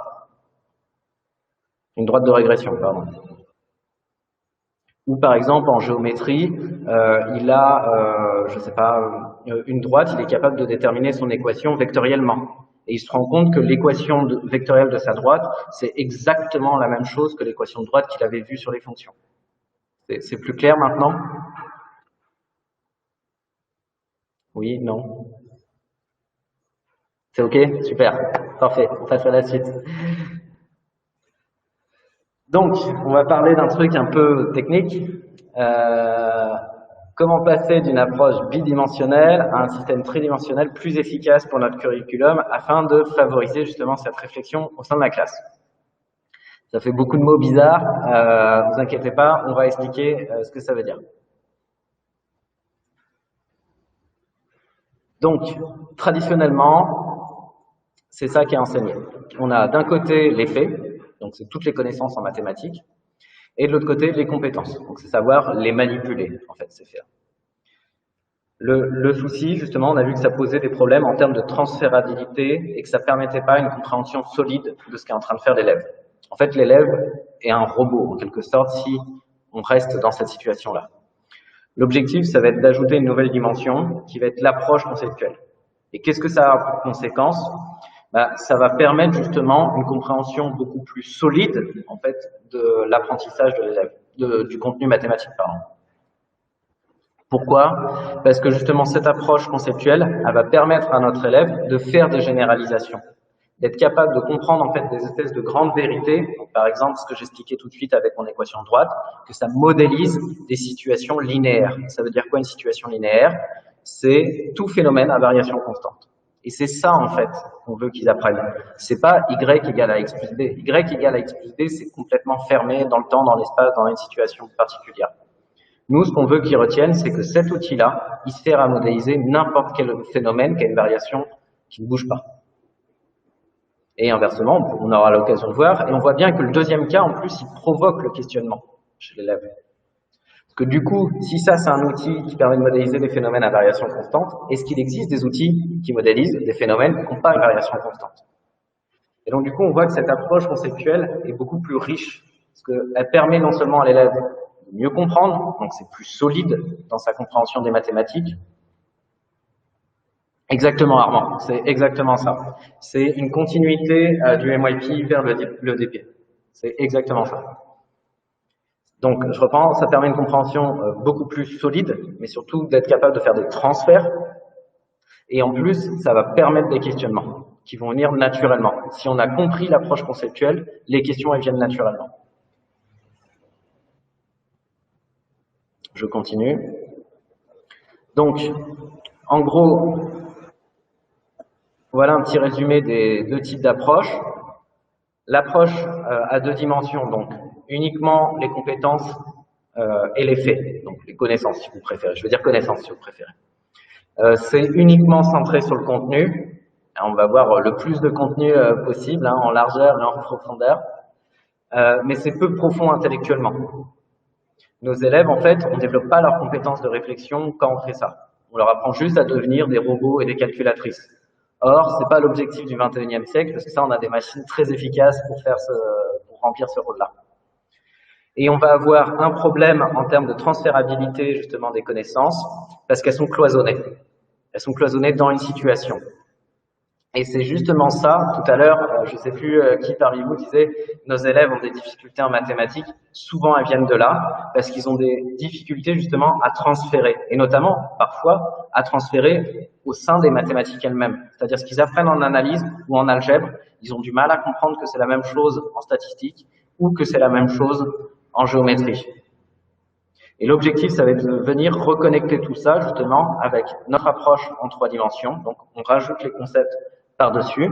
Une droite de régression, pardon. Ou par exemple en géométrie, il a, je sais pas, une droite, il est capable de déterminer son équation vectoriellement. Et il se rend compte que l'équation vectorielle de sa droite, c'est exactement la même chose que l'équation de droite qu'il avait vue sur les fonctions. C'est plus clair maintenant? Oui, non? C'est ok? Super, parfait, on passe à la suite. Donc, on va parler d'un truc un peu technique. Comment passer d'une approche bidimensionnelle à un système tridimensionnel plus efficace pour notre curriculum afin de favoriser justement cette réflexion au sein de la classe. Ça fait beaucoup de mots bizarres, vous inquiétez pas, on va expliquer ce que ça veut dire. Donc, traditionnellement, c'est ça qui est enseigné. On a d'un côté les faits, donc c'est toutes les connaissances en mathématiques, et de l'autre côté les compétences, donc c'est savoir les manipuler, en fait, ces faits. Le souci, justement, on a vu que ça posait des problèmes en termes de transférabilité et que ça ne permettait pas une compréhension solide de ce qu'est en train de faire l'élève. En fait, l'élève est un robot, en quelque sorte, si on reste dans cette situation-là. L'objectif, ça va être d'ajouter une nouvelle dimension qui va être l'approche conceptuelle. Et qu'est-ce que ça a pour conséquence? Ça va permettre justement une compréhension beaucoup plus solide, en fait, de l'apprentissage de l'élève, du contenu mathématique, pardon. Pourquoi? Parce que justement, cette approche conceptuelle, elle va permettre à notre élève de faire des généralisations, d'être capable de comprendre en fait des espèces de grandes vérités. Donc, par exemple, ce que j'expliquais tout de suite avec mon équation de droite, que ça modélise des situations linéaires. Ça veut dire quoi une situation linéaire? C'est tout phénomène à variation constante. Et c'est ça en fait qu'on veut qu'ils apprennent. C'est pas y égale à x plus b. Y égale à x plus b, c'est complètement fermé dans le temps, dans l'espace, dans une situation particulière. Nous, ce qu'on veut qu'ils retiennent, c'est que cet outil-là, il sert à modéliser n'importe quel phénomène qui a une variation qui ne bouge pas. Et inversement, on aura l'occasion de voir, et on voit bien que le deuxième cas, en plus, il provoque le questionnement chez l'élève. Parce que du coup, si ça, c'est un outil qui permet de modéliser des phénomènes à variation constante, est-ce qu'il existe des outils qui modélisent des phénomènes qui n'ont pas une variation constante? Et donc, du coup, on voit que cette approche conceptuelle est beaucoup plus riche. parce qu'elle permet non seulement à l'élève de mieux comprendre, donc c'est plus solide dans sa compréhension des mathématiques. Exactement, Armand, c'est exactement ça. C'est une continuité du MYP vers le DP. C'est exactement ça. Donc, je reprends, ça permet une compréhension beaucoup plus solide, mais surtout d'être capable de faire des transferts. Et en plus, ça va permettre des questionnements qui vont venir naturellement. Si on a compris l'approche conceptuelle, les questions, elles viennent naturellement. Je continue. Donc, en gros, voilà un petit résumé des deux types d'approches. L'approche à deux dimensions, donc uniquement les compétences et les faits, donc les connaissances si vous préférez. Je veux dire connaissances si vous préférez. C'est uniquement centré sur le contenu. On va voir le plus de contenu possible, hein, en largeur et en profondeur, mais c'est peu profond intellectuellement. Nos élèves, en fait, on ne développe pas leurs compétences de réflexion quand on fait ça. On leur apprend juste à devenir des robots et des calculatrices. Or, c'est pas l'objectif du 21e siècle, parce que ça, on a des machines très efficaces pour remplir ce rôle-là. Et on va avoir un problème en termes de transférabilité, justement, des connaissances, parce qu'elles sont cloisonnées. Elles sont cloisonnées dans une situation. Et c'est justement ça, tout à l'heure, je ne sais plus qui parmi vous disait, nos élèves ont des difficultés en mathématiques, souvent elles viennent de là, parce qu'ils ont des difficultés justement à transférer, et notamment, parfois, à transférer au sein des mathématiques elles-mêmes. C'est-à-dire ce qu'ils apprennent en analyse ou en algèbre, ils ont du mal à comprendre que c'est la même chose en statistique, ou que c'est la même chose en géométrie. Et l'objectif, ça va être de venir reconnecter tout ça, justement, avec notre approche en 3 dimensions. Donc, on rajoute les concepts par-dessus.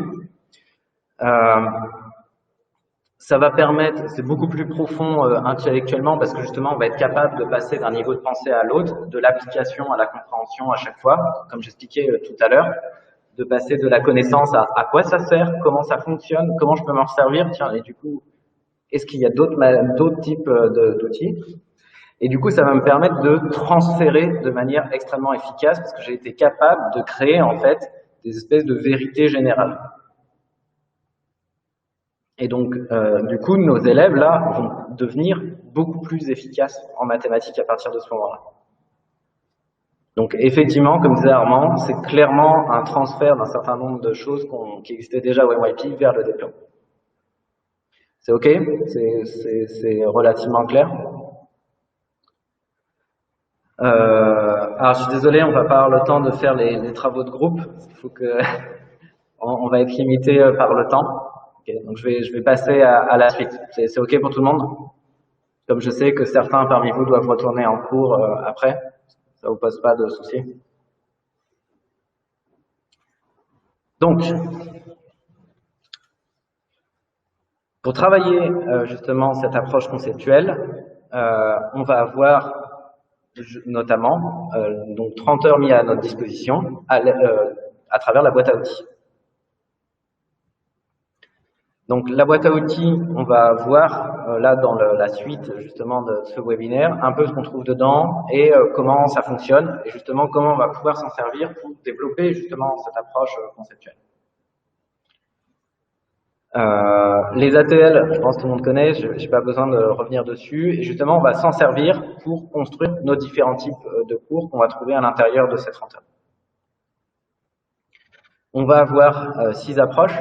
Ça va permettre, c'est beaucoup plus profond intellectuellement, parce que justement, on va être capable de passer d'un niveau de pensée à l'autre, de l'application à la compréhension à chaque fois, comme j'expliquais tout à l'heure, de passer de la connaissance à quoi ça sert, comment ça fonctionne, comment je peux m'en servir, tiens, et du coup, est-ce qu'il y a d'autres types d'outils? Et du coup, ça va me permettre de transférer de manière extrêmement efficace, parce que j'ai été capable de créer, en fait, des espèces de vérités générales. Et donc, du coup, nos élèves, là, vont devenir beaucoup plus efficaces en mathématiques à partir de ce moment-là. Donc, effectivement, comme disait Armand, c'est clairement un transfert d'un certain nombre de choses qui existaient déjà au MYP vers le DPO. C'est OK? C'est relativement clair? Alors, je suis désolé, on va pas avoir le temps de faire les travaux de groupe. Il faut que on va être limité par le temps. Okay, donc, je vais passer à la suite. C'est OK pour tout le monde? Comme je sais que certains parmi vous doivent retourner en cours après, ça vous pose pas de soucis. Donc, pour travailler justement cette approche conceptuelle, on va avoir notamment donc 30 heures mises à notre disposition à travers la boîte à outils. Donc la boîte à outils, on va voir là dans la suite justement de ce webinaire un peu ce qu'on trouve dedans et comment ça fonctionne et justement comment on va pouvoir s'en servir pour développer justement cette approche conceptuelle. Les ATL, je pense que tout le monde connaît, je n'ai pas besoin de revenir dessus. Et justement, on va s'en servir pour construire nos différents types de cours qu'on va trouver à l'intérieur de ces 30 heures. On va avoir 6 approches.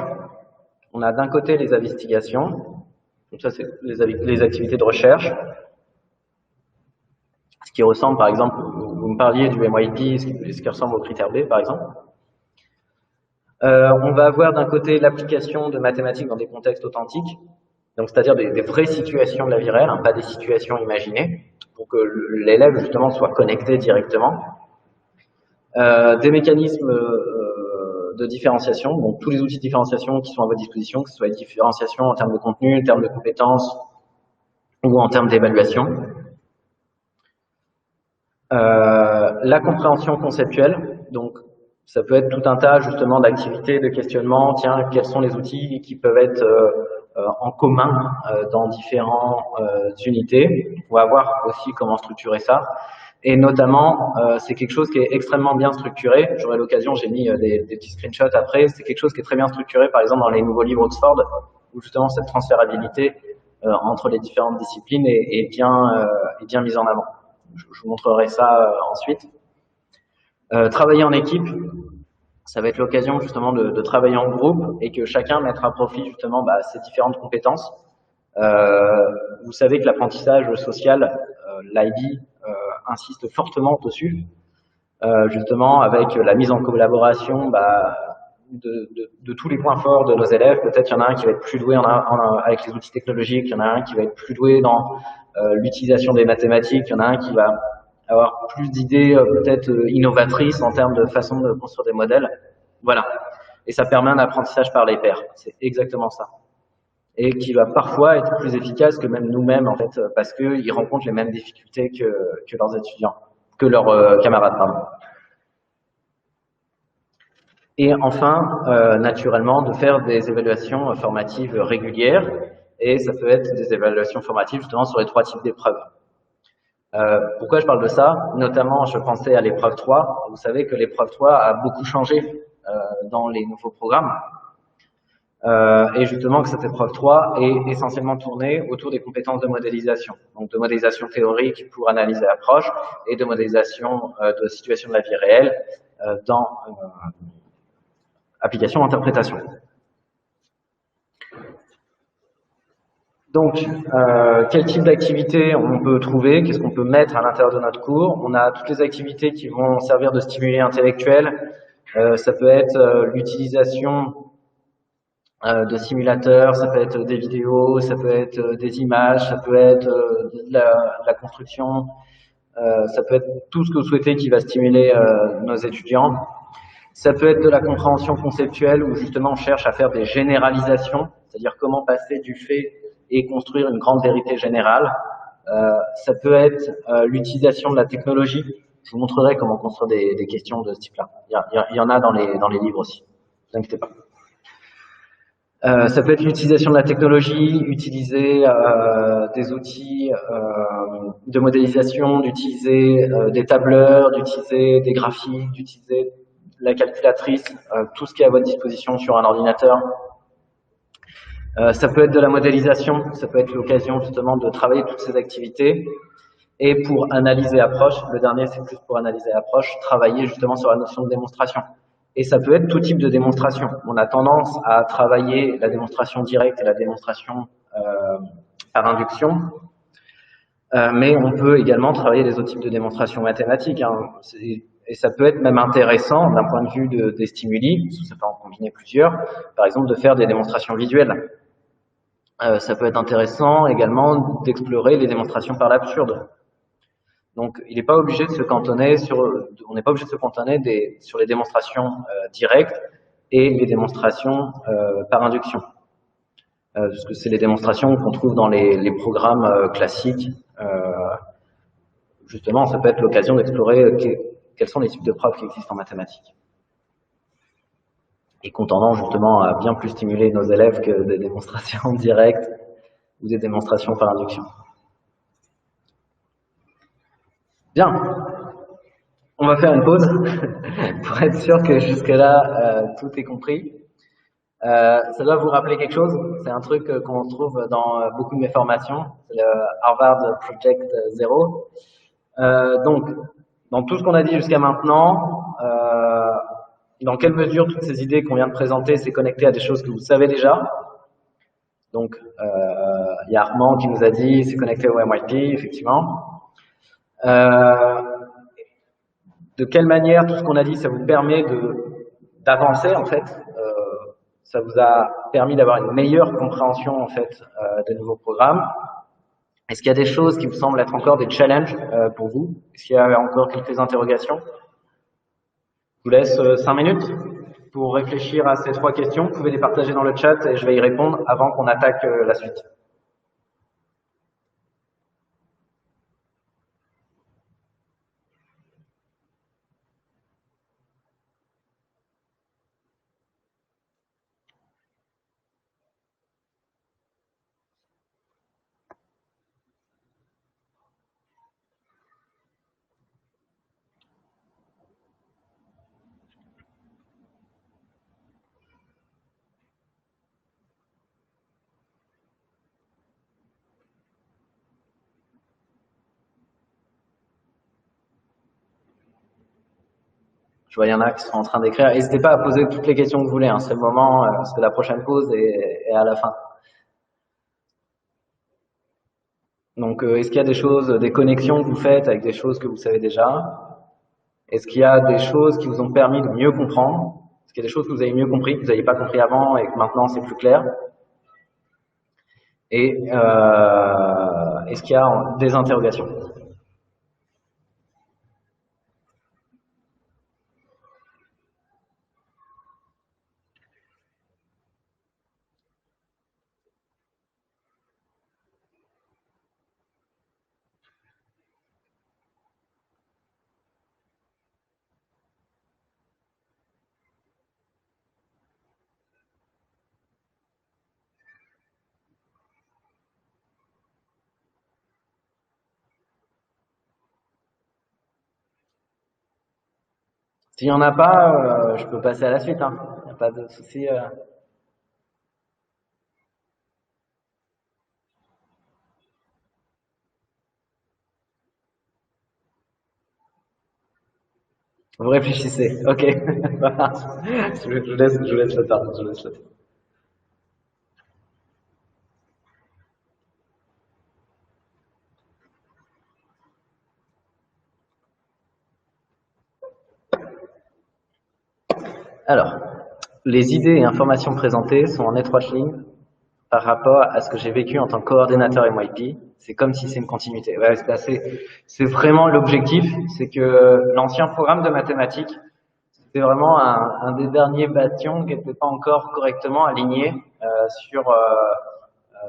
On a d'un côté les investigations, donc ça c'est les activités de recherche, ce qui ressemble par exemple, vous me parliez du MYP, ce qui ressemble au critère B par exemple. On va avoir d'un côté l'application de mathématiques dans des contextes authentiques, donc c'est-à-dire des vraies situations de la vie réelle, hein, pas des situations imaginées, pour que l'élève justement soit connecté directement. Des mécanismes de différenciation, donc tous les outils de différenciation qui sont à votre disposition, que ce soit les différenciations en termes de contenu, en termes de compétences ou en termes d'évaluation. La compréhension conceptuelle, donc ça peut être tout un tas justement d'activités, de questionnements, tiens, quels sont les outils qui peuvent être en commun dans différentes unités. On va voir aussi comment structurer ça. Et notamment, c'est quelque chose qui est extrêmement bien structuré. J'aurai l'occasion, j'ai mis des petits screenshots après. C'est quelque chose qui est très bien structuré, par exemple, dans les nouveaux livres Oxford, où justement cette transférabilité entre les différentes disciplines est bien mise en avant. Je vous montrerai ça ensuite. Travailler en équipe, ça va être l'occasion justement de travailler en groupe et que chacun mette à profit justement ses différentes compétences. Vous savez que l'apprentissage social, l'IB, insiste fortement dessus, justement avec la mise en collaboration de tous les points forts de nos élèves. Peut-être il y en a un qui va être plus doué avec les outils technologiques, il y en a un qui va être plus doué dans l'utilisation des mathématiques, il y en a un qui va avoir plus d'idées peut-être innovatrices en termes de façon de construire des modèles. Voilà. Et ça permet un apprentissage par les pairs. C'est exactement ça. Et qui va parfois être plus efficace que même nous-mêmes, en fait, parce qu'ils rencontrent les mêmes difficultés que leurs étudiants, que leurs camarades, pardon. Et enfin, naturellement, de faire des évaluations formatives régulières. Et ça peut être des évaluations formatives justement sur les 3 types d'épreuves. Pourquoi je parle de ça? Notamment, je pensais à l'épreuve 3. Vous savez que l'épreuve 3 a beaucoup changé dans les nouveaux programmes. Et justement que cette épreuve 3 est essentiellement tournée autour des compétences de modélisation. Donc de modélisation théorique pour analyse et approche, et de modélisation de situation de la vie réelle dans application interprétation. Donc, quel type d'activité on peut trouver? Qu'est-ce qu'on peut mettre à l'intérieur de notre cours? On a toutes les activités qui vont servir de stimuli intellectuels. Ça peut être l'utilisation de simulateurs, ça peut être des vidéos, ça peut être des images, ça peut être de la construction, ça peut être tout ce que vous souhaitez qui va stimuler nos étudiants. Ça peut être de la compréhension conceptuelle où justement on cherche à faire des généralisations, c'est-à-dire comment passer du fait et construire une grande vérité générale. Ça peut être l'utilisation de la technologie. Je vous montrerai comment construire des questions de ce type-là. Il y en a dans les livres aussi, ne vous inquiétez pas. Ça peut être l'utilisation de la technologie, utiliser des outils de modélisation, d'utiliser des tableurs, d'utiliser des graphiques, d'utiliser la calculatrice, tout ce qui est à votre disposition sur un ordinateur. Ça peut être de la modélisation, ça peut être l'occasion justement de travailler toutes ces activités. Et pour analyser approche, le dernier c'est plus pour analyser approche, travailler justement sur la notion de démonstration. Et ça peut être tout type de démonstration. On a tendance à travailler la démonstration directe et la démonstration par induction, mais on peut également travailler les autres types de démonstrations mathématiques. Et ça peut être même intéressant d'un point de vue des stimuli, parce que ça peut en combiner plusieurs, par exemple de faire des démonstrations visuelles. Ça peut être intéressant également d'explorer les démonstrations par l'absurde. Donc, il n'est pas obligé de se cantonner on n'est pas obligé de se cantonner sur les démonstrations directes et les démonstrations par induction. Parce que c'est les démonstrations qu'on trouve dans les programmes classiques. Justement, ça peut être l'occasion d'explorer quels sont les types de preuves qui existent en mathématiques. Et qu'on tendance justement à bien plus stimuler nos élèves que des démonstrations directes ou des démonstrations par induction. Bien, on va faire une pause pour être sûr que jusque-là, tout est compris. Ça doit vous rappeler quelque chose, c'est un truc qu'on trouve dans beaucoup de mes formations, c'est le Harvard Project Zero. Donc, dans tout ce qu'on a dit jusqu'à maintenant, dans quelle mesure toutes ces idées qu'on vient de présenter s'est connectées à des choses que vous savez déjà? Donc, il y a Armand qui nous a dit c'est connecté au MIT, effectivement. De quelle manière tout ce qu'on a dit, ça vous permet d'avancer en fait, ça vous a permis d'avoir une meilleure compréhension en fait des nouveaux programmes. Est-ce qu'il y a des choses qui vous semblent être encore des challenges pour vous? Est-ce qu'il y a encore quelques interrogations? Je vous laisse 5 minutes pour réfléchir à ces 3 questions. Vous pouvez les partager dans le chat et je vais y répondre avant qu'on attaque la suite. Je vois, il y en a qui sont en train d'écrire. N'hésitez pas à poser toutes les questions que vous voulez, hein. C'est le moment, c'est la prochaine pause et à la fin. Donc, est-ce qu'il y a des choses, des connexions que vous faites avec des choses que vous savez déjà? Est-ce qu'il y a des choses qui vous ont permis de mieux comprendre? Est-ce qu'il y a des choses que vous avez mieux compris, que vous n'aviez pas compris avant et que maintenant c'est plus clair? Et est-ce qu'il y a des interrogations? S'il n'y en a pas, je peux passer à la suite, hein. Il n'y a pas de souci. Vous réfléchissez. Ok. Voilà. Je vous laisse le temps. Je vous laisse le temps. Alors, les idées et informations présentées sont en étroite ligne par rapport à ce que j'ai vécu en tant que coordinateur MYP. C'est comme si c'est une continuité. Ouais, c'est vraiment l'objectif, c'est que l'ancien programme de mathématiques, c'était vraiment un des derniers bâtons qui n'était pas encore correctement aligné sur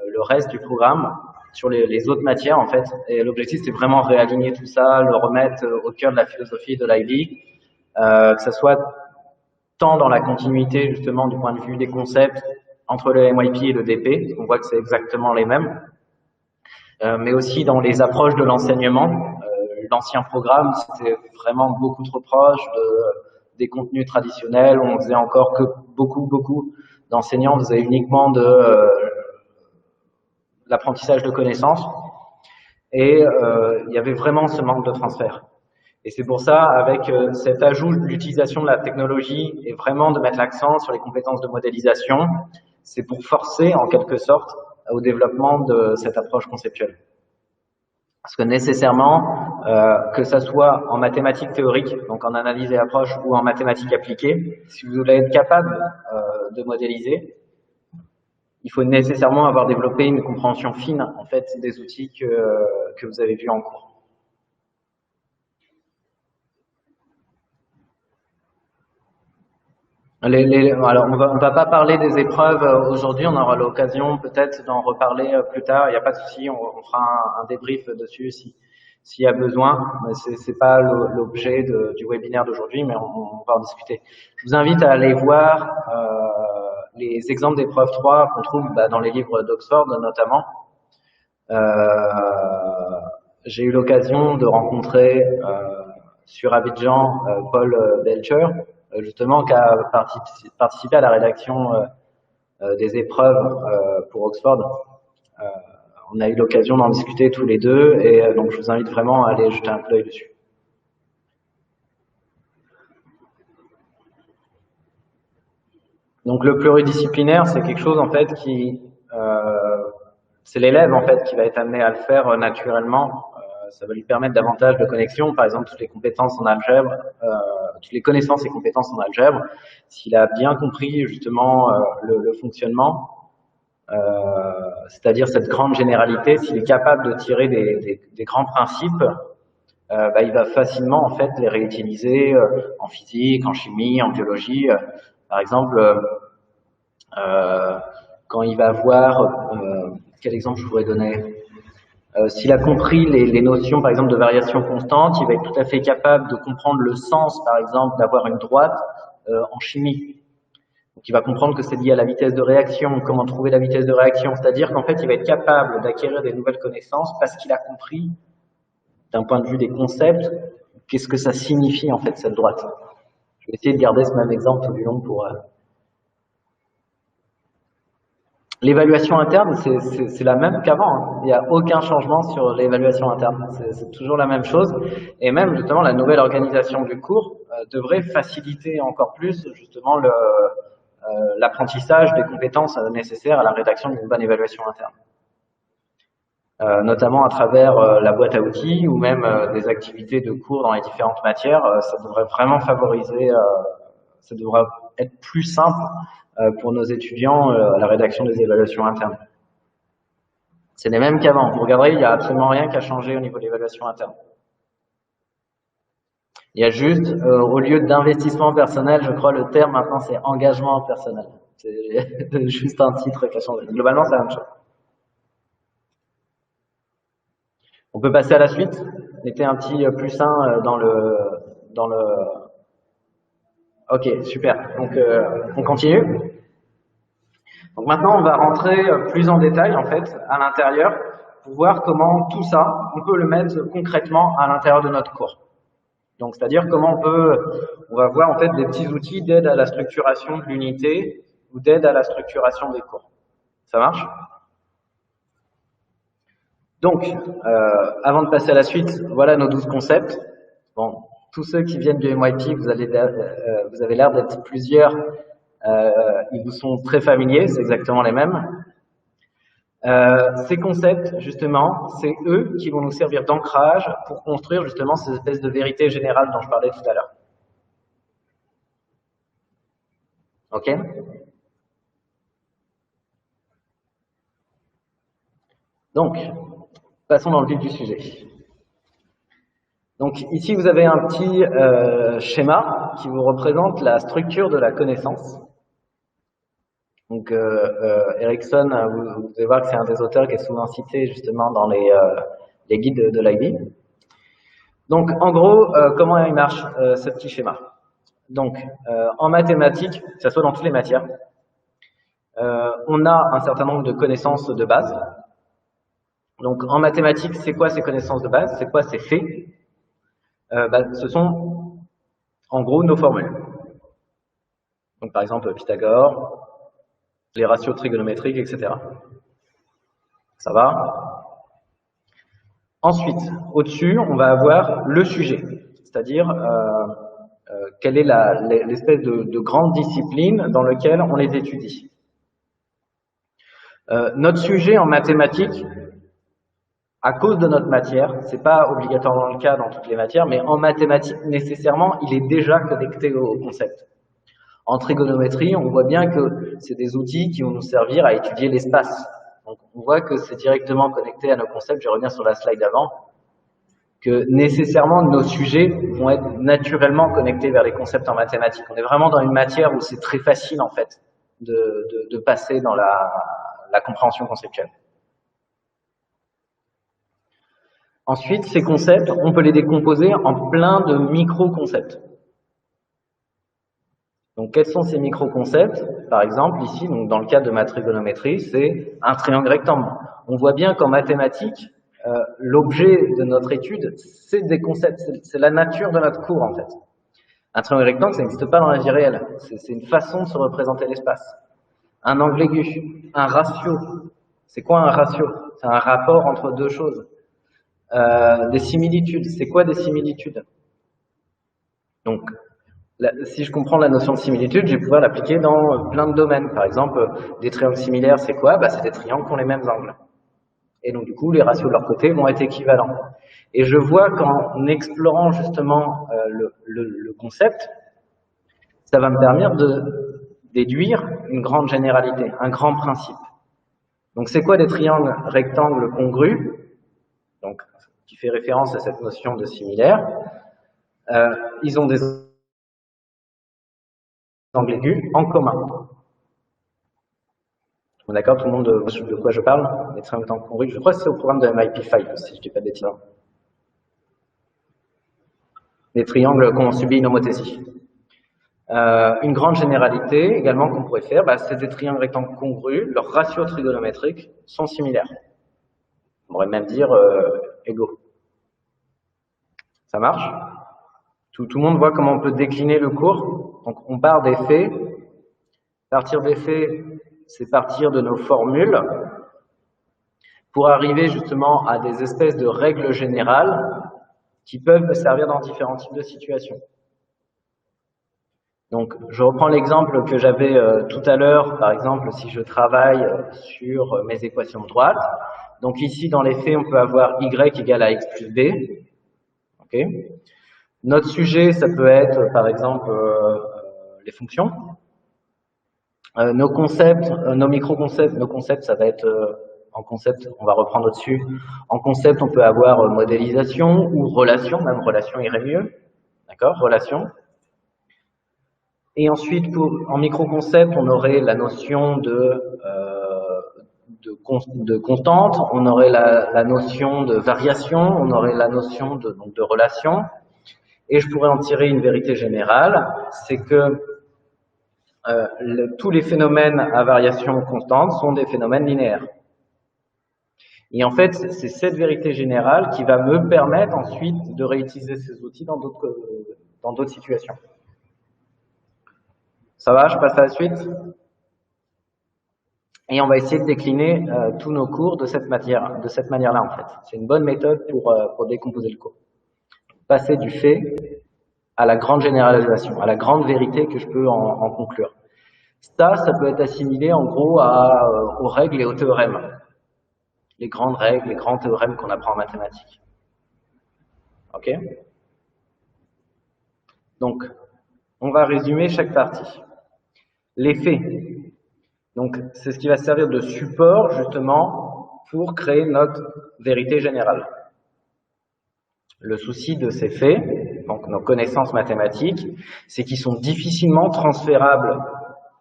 le reste du programme, sur les autres matières en fait. Et l'objectif, c'était vraiment réaligner tout ça, le remettre au cœur de la philosophie de l'IB, que ça soit tant dans la continuité justement du point de vue des concepts entre le MYP et le DP, on voit que c'est exactement les mêmes, mais aussi dans les approches de l'enseignement. L'ancien programme, c'était vraiment beaucoup trop proche des contenus traditionnels. On faisait encore que beaucoup d'enseignants faisaient uniquement de l'apprentissage de connaissances, et il y avait vraiment ce manque de transfert. Et c'est pour ça, avec cet ajout de l'utilisation de la technologie et vraiment de mettre l'accent sur les compétences de modélisation, c'est pour forcer en quelque sorte au développement de cette approche conceptuelle. Parce que nécessairement, que ça soit en mathématiques théoriques, donc en analyse et approche, ou en mathématiques appliquées, si vous voulez être capable de modéliser, il faut nécessairement avoir développé une compréhension fine en fait des outils que vous avez vus en cours. Alors, on va pas parler des épreuves aujourd'hui, on aura l'occasion peut-être d'en reparler plus tard. Il n'y a pas de souci, on fera un débrief dessus s'il y a besoin. Mais c'est pas l'objet du webinaire d'aujourd'hui, mais on va en discuter. Je vous invite à aller voir les exemples d'épreuves 3 qu'on trouve dans les livres d'Oxford notamment. J'ai eu l'occasion de rencontrer sur Abidjan Paul Belcher, justement, qui a participé à la rédaction des épreuves pour Oxford. On a eu l'occasion d'en discuter tous les deux, et donc je vous invite vraiment à aller jeter un coup d'œil dessus. Donc le pluridisciplinaire, c'est quelque chose en fait qui, c'est l'élève en fait qui va être amené à le faire naturellement. Ça va lui permettre davantage de connexion, par exemple toutes les compétences en algèbre, toutes les connaissances et compétences en algèbre. S'il a bien compris justement le fonctionnement, c'est-à-dire cette grande généralité, s'il est capable de tirer des grands principes, il va facilement en fait les réutiliser en physique, en chimie, en biologie. Par exemple, quand il va voir, quel exemple je pourrais donner? S'il a compris les notions, par exemple, de variation constante, il va être tout à fait capable de comprendre le sens, par exemple, d'avoir une droite en chimie. Donc, il va comprendre que c'est lié à la vitesse de réaction, comment trouver la vitesse de réaction. C'est-à-dire qu'en fait, il va être capable d'acquérir des nouvelles connaissances parce qu'il a compris, d'un point de vue des concepts, qu'est-ce que ça signifie, en fait, cette droite. Je vais essayer de garder ce même exemple tout du long pour... L'évaluation interne, c'est la même qu'avant, hein. Il n'y a aucun changement sur l'évaluation interne. C'est toujours la même chose. Et même, justement, la nouvelle organisation du cours devrait faciliter encore plus, justement, l'apprentissage des compétences nécessaires à la rédaction d'une bonne évaluation interne. Notamment à travers la boîte à outils ou même des activités de cours dans les différentes matières, ça devrait vraiment favoriser, ça devrait être plus simple pour nos étudiants à la rédaction des évaluations internes. C'est les mêmes qu'avant. Vous regarderez, il n'y a absolument rien qui a changé au niveau de l'évaluation interne. Il y a juste, au lieu d'investissement personnel, je crois le terme maintenant c'est engagement personnel. C'est juste un titre qui a changé. Globalement, c'est la même chose. On peut passer à la suite. Mettez un petit plus 1 dans le. Ok, super. Donc on continue. Donc maintenant on va rentrer plus en détail en fait à l'intérieur pour voir comment tout ça on peut le mettre concrètement à l'intérieur de notre cours. Donc c'est-à-dire comment on va voir en fait des petits outils d'aide à la structuration de l'unité ou d'aide à la structuration des cours. Ça marche? Donc, avant de passer à la suite, voilà nos 12 concepts. Bon, tous ceux qui viennent du MYP, vous avez l'air d'être plusieurs, ils vous sont très familiers, c'est exactement les mêmes. Ces concepts, justement, c'est eux qui vont nous servir d'ancrage pour construire justement ces espèces de vérités générales dont je parlais tout à l'heure. Ok? Donc, passons dans le vif du sujet. Donc ici, vous avez un petit schéma qui vous représente la structure de la connaissance. Donc Erickson, vous devez voir que c'est un des auteurs qui est souvent cité justement dans les guides de l'IB. Donc en gros, comment il marche ce petit schéma? Donc en mathématiques, que ce soit dans toutes les matières, on a un certain nombre de connaissances de base. Donc en mathématiques, c'est quoi ces connaissances de base? C'est quoi ces faits? Ce sont en gros nos formules. Donc par exemple Pythagore, les ratios trigonométriques, etc. Ça va? Ensuite, au-dessus, on va avoir le sujet, c'est-à-dire quelle est l'espèce de grande discipline dans laquelle on les étudie. Notre sujet en mathématiques, à cause de notre matière, c'est pas obligatoirement le cas dans toutes les matières, mais en mathématiques, nécessairement, il est déjà connecté au concept. En trigonométrie, on voit bien que c'est des outils qui vont nous servir à étudier l'espace. Donc on voit que c'est directement connecté à nos concepts. Je reviens sur la slide d'avant, que nécessairement nos sujets vont être naturellement connectés vers les concepts en mathématiques. On est vraiment dans une matière où c'est très facile en fait de passer dans la compréhension conceptuelle. Ensuite, ces concepts, on peut les décomposer en plein de micro-concepts. Donc, quels sont ces micro-concepts? Par exemple, ici, donc, dans le cas de ma trigonométrie, c'est un triangle rectangle. On voit bien qu'en mathématiques, l'objet de notre étude, c'est des concepts, c'est la nature de notre cours, en fait. Un triangle rectangle, ça n'existe pas dans la vie réelle. C'est une façon de se représenter l'espace. Un angle aigu, un ratio. C'est quoi un ratio? C'est un rapport entre deux choses. Des similitudes. C'est quoi des similitudes? Donc, si je comprends la notion de similitude, je vais pouvoir l'appliquer dans plein de domaines. Par exemple, des triangles similaires, c'est quoi? C'est des triangles qui ont les mêmes angles. Et donc, du coup, les ratios de leur côté vont être équivalents. Et je vois qu'en explorant justement le concept, ça va me permettre de déduire une grande généralité, un grand principe. Donc, c'est quoi des triangles rectangles congrus? Donc, qui fait référence à cette notion de similaire. Ils ont des angles aigus en commun. On est d'accord, tout le monde de quoi je parle? Les triangles congrus, je crois que c'est au programme de MIP5, si je ne dis pas de bêtises. Les triangles qu'on subit une homothétie. Une grande généralité également qu'on pourrait faire, c'est des triangles rectangles congrus, leurs ratios trigonométriques sont similaires. On pourrait même dire égaux. Ça marche? Tout le monde voit comment on peut décliner le cours. Donc on part des faits. À partir des faits, c'est partir de nos formules pour arriver justement à des espèces de règles générales qui peuvent me servir dans différents types de situations. Donc, je reprends l'exemple que j'avais tout à l'heure, par exemple, si je travaille sur mes équations de droite. Donc ici, dans les faits, on peut avoir y égale à x plus b. Okay. Notre sujet, ça peut être, par exemple, les fonctions. Nos concepts, nos micro-concepts, nos concepts, ça va être en concept, on va reprendre au-dessus. En concept, on peut avoir modélisation ou relation, même relation irait mieux. D'accord, relation. Et ensuite, en micro-concept, on aurait la notion de constante, on aurait la notion de variation, on aurait la notion donc de relation. Et je pourrais en tirer une vérité générale, c'est que tous les phénomènes à variation constante sont des phénomènes linéaires. Et en fait, c'est cette vérité générale qui va me permettre ensuite de réutiliser ces outils dans d'autres situations. Ça va, je passe à la suite. Et on va essayer de décliner tous nos cours de cette manière-là en fait. C'est une bonne méthode pour décomposer le cours. Passer du fait à la grande généralisation, à la grande vérité que je peux en conclure. Ça peut être assimilé en gros aux règles et aux théorèmes. Les grandes règles, les grands théorèmes qu'on apprend en mathématiques. Ok? Donc, on va résumer chaque partie. Les faits. Donc, c'est ce qui va servir de support, justement, pour créer notre vérité générale. Le souci de ces faits, donc nos connaissances mathématiques, c'est qu'ils sont difficilement transférables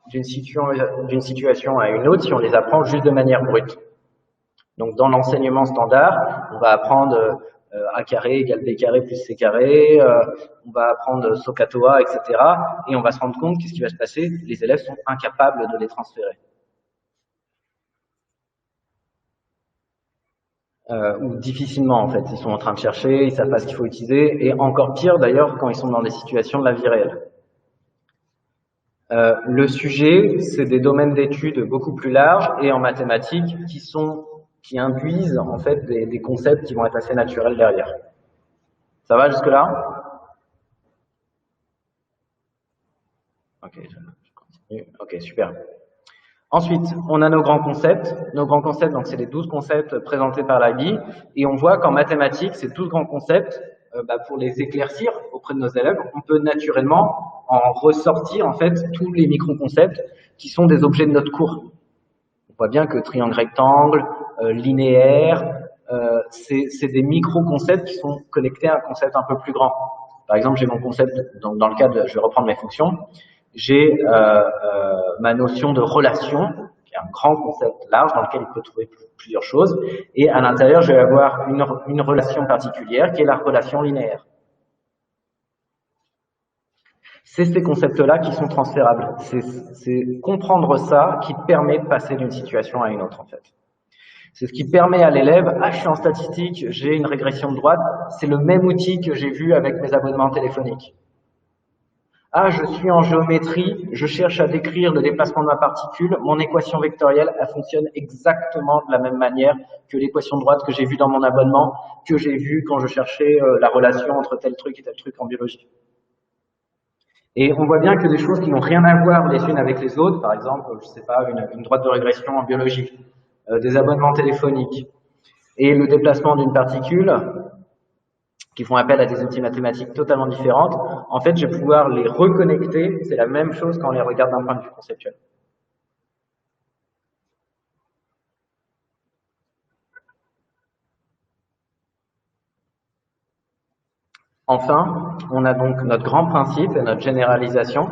d'une situation à une autre si on les apprend juste de manière brute. Donc, dans l'enseignement standard, on va apprendre A carré égale B carré plus C carré, on va apprendre SOHCAHTOA, etc. Et on va se rendre compte qu'est-ce qui va se passer, les élèves sont incapables de les transférer. Ou difficilement en fait, ils sont en train de chercher, ils savent pas ce qu'il faut utiliser, et encore pire d'ailleurs quand ils sont dans des situations de la vie réelle. Le sujet, c'est des domaines d'études beaucoup plus larges et en mathématiques qui induisent en fait des concepts qui vont être assez naturels derrière. Ça va jusque-là? Ok, je continue. Ok, super. Ensuite, on a nos grands concepts. Nos grands concepts, donc c'est les 12 concepts présentés par l'IB. Et on voit qu'en mathématiques, ces 12 grands concepts, pour les éclaircir auprès de nos élèves, on peut naturellement en ressortir en fait tous les micro-concepts qui sont des objets de notre cours. On voit bien que triangle rectangle, linéaire, c'est des micro-concepts qui sont connectés à un concept un peu plus grand. Par exemple, j'ai mon concept, dans le cas de, je vais reprendre mes fonctions, j'ai ma notion de relation, qui est un grand concept large dans lequel il peut trouver plusieurs choses, et à l'intérieur, je vais avoir une relation particulière qui est la relation linéaire. C'est ces concepts-là qui sont transférables. C'est comprendre ça qui permet de passer d'une situation à une autre, en fait. C'est ce qui permet à l'élève, je suis en statistique, j'ai une régression de droite, c'est le même outil que j'ai vu avec mes abonnements téléphoniques. Je suis en géométrie, je cherche à décrire le déplacement de ma particule, mon équation vectorielle, elle fonctionne exactement de la même manière que l'équation de droite que j'ai vue dans mon abonnement, que j'ai vue quand je cherchais la relation entre tel truc et tel truc en biologie. Et on voit bien que des choses qui n'ont rien à voir les unes avec les autres, par exemple, je sais pas, une droite de régression en biologie, des abonnements téléphoniques, et le déplacement d'une particule, qui font appel à des outils mathématiques totalement différentes, en fait, je vais pouvoir les reconnecter. C'est la même chose quand on les regarde d'un point de vue conceptuel. Enfin, on a donc notre grand principe et notre généralisation.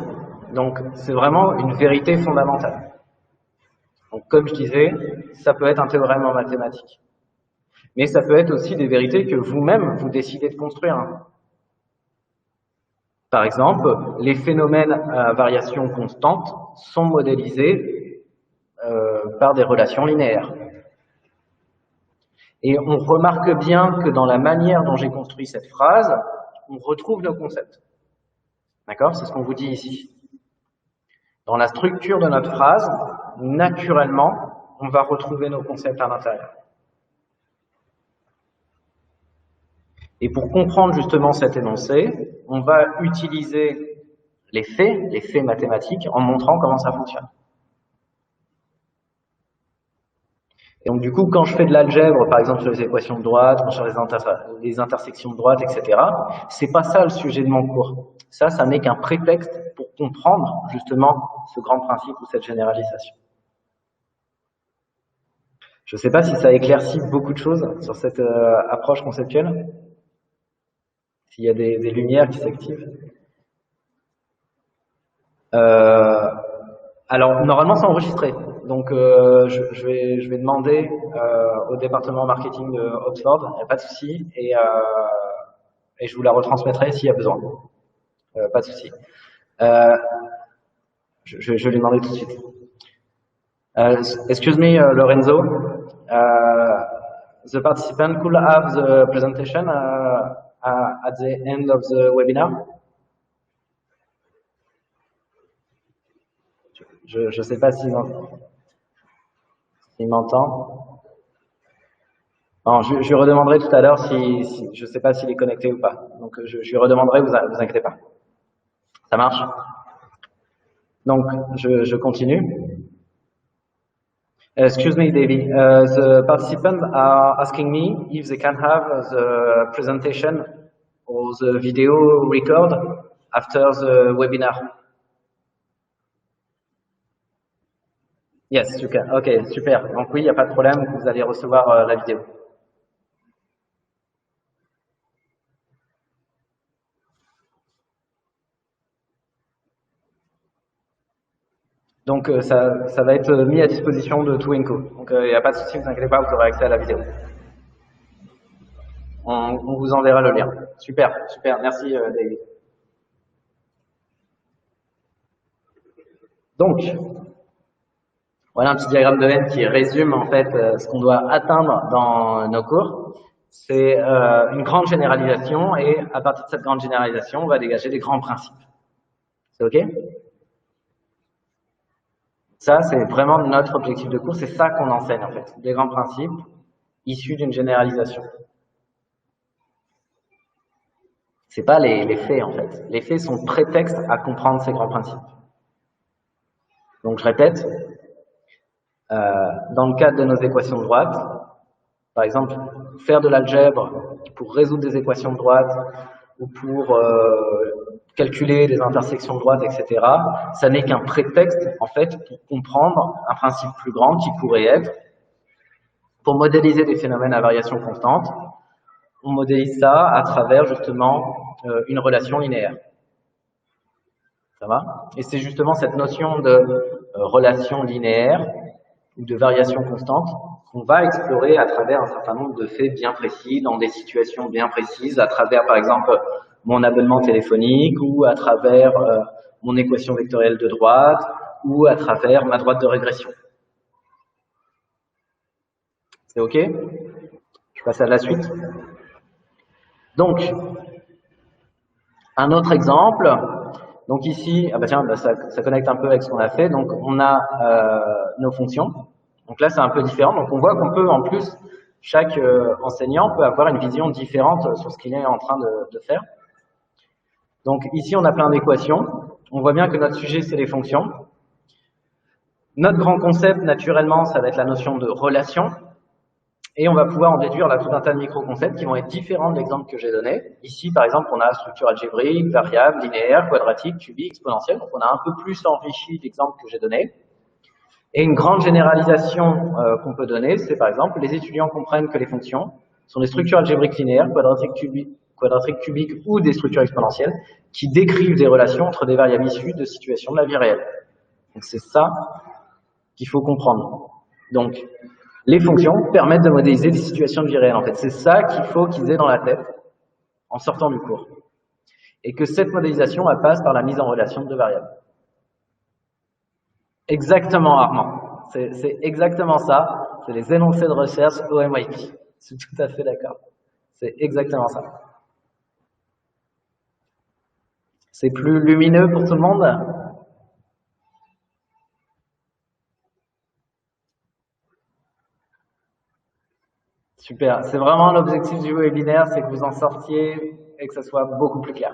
Donc, c'est vraiment une vérité fondamentale. Donc, comme je disais, ça peut être un théorème en mathématiques. Mais ça peut être aussi des vérités que vous-même, vous décidez de construire. Par exemple, les phénomènes à variation constante sont modélisés par des relations linéaires. Et on remarque bien que dans la manière dont j'ai construit cette phrase, on retrouve nos concepts. D'accord? C'est ce qu'on vous dit ici. Dans la structure de notre phrase, naturellement, on va retrouver nos concepts à l'intérieur. Et pour comprendre justement cet énoncé, on va utiliser les faits mathématiques, en montrant comment ça fonctionne. Et donc du coup, quand je fais de l'algèbre, par exemple sur les équations de droite, sur les intersections de droite, etc., c'est pas ça le sujet de mon cours. Ça n'est qu'un prétexte pour comprendre justement ce grand principe ou cette généralisation. Je ne sais pas si ça éclaircit beaucoup de choses sur cette approche conceptuelle. S'il y a des lumières qui s'activent. Alors, normalement, c'est enregistré. Donc, je vais demander au département marketing de Oxford, il n'y a pas de souci, et je vous la retransmettrai s'il y a besoin. Pas de souci. Je vais lui demander tout de suite. Excuse me, Lorenzo. The participant could have the presentation at the end of the webinar. Je ne sais pas s'il m'entend. Non, je lui redemanderai tout à l'heure si je ne sais pas s'il est connecté ou pas. Donc je lui redemanderai, vous inquiétez pas. Ça marche? Donc je continue. Excuse me, Davey. The participants are asking me if they can have the presentation or the video record after the webinar. Yes, you can. Ok, super. Donc oui, il n'y a pas de problème, vous allez recevoir la vidéo. Donc ça va être mis à disposition de Twinco. Donc il n'y a pas de souci, vous inquiétez pas, vous aurez accès à la vidéo. On vous enverra le lien. Super, super. Merci David. Donc, voilà un petit diagramme de Venn qui résume en fait ce qu'on doit atteindre dans nos cours. C'est une grande généralisation et à partir de cette grande généralisation, on va dégager des grands principes. C'est OK? Ça, c'est vraiment notre objectif de cours. C'est ça qu'on enseigne en fait. Des grands principes issus d'une généralisation. C'est pas les faits en fait. Les faits sont prétextes à comprendre ces grands principes. Donc je répète, dans le cadre de nos équations de droite, par exemple, faire de l'algèbre pour résoudre des équations de droite ou pour calculer des intersections de droite, etc., ça n'est qu'un prétexte, en fait, pour comprendre un principe plus grand qui pourrait être, pour modéliser des phénomènes à variation constante, on modélise ça à travers, justement, une relation linéaire. Ça va? Et c'est justement cette notion de relation linéaire ou de variation constante qu'on va explorer à travers un certain nombre de faits bien précis, dans des situations bien précises, à travers, par exemple, mon abonnement téléphonique, ou à travers mon équation vectorielle de droite, ou à travers ma droite de régression. C'est OK? Je passe à la suite. Donc, un autre exemple. Donc ici, ah bah tiens, ça connecte un peu avec ce qu'on a fait. Donc on a nos fonctions. Donc là, c'est un peu différent. Donc on voit qu'on peut, en plus, chaque enseignant peut avoir une vision différente sur ce qu'il est en train de faire. Donc ici, on a plein d'équations. On voit bien que notre sujet, c'est les fonctions. Notre grand concept, naturellement, ça va être la notion de relation. Et on va pouvoir en déduire là tout un tas de micro-concepts qui vont être différents de l'exemple que j'ai donné. Ici, par exemple, on a structure algébrique, variable, linéaire, quadratique, cubique, exponentielle. Donc on a un peu plus enrichi l'exemple que j'ai donné. Et une grande généralisation qu'on peut donner, c'est par exemple, les étudiants comprennent que les fonctions sont des structures algébriques linéaires, quadratiques, cubiques ou des structures exponentielles qui décrivent des relations entre des variables issues de situations de la vie réelle. Donc c'est ça qu'il faut comprendre. Donc, les fonctions permettent de modéliser des situations de vie réelle. En fait, c'est ça qu'il faut qu'ils aient dans la tête en sortant du cours. Et que cette modélisation, elle passe par la mise en relation de deux variables. Exactement, Armand. C'est exactement ça. C'est les énoncés de recherche OMIP. Je suis tout à fait d'accord. C'est exactement ça. C'est plus lumineux pour tout le monde? Super. C'est vraiment l'objectif du webinaire, c'est que vous en sortiez et que ça soit beaucoup plus clair.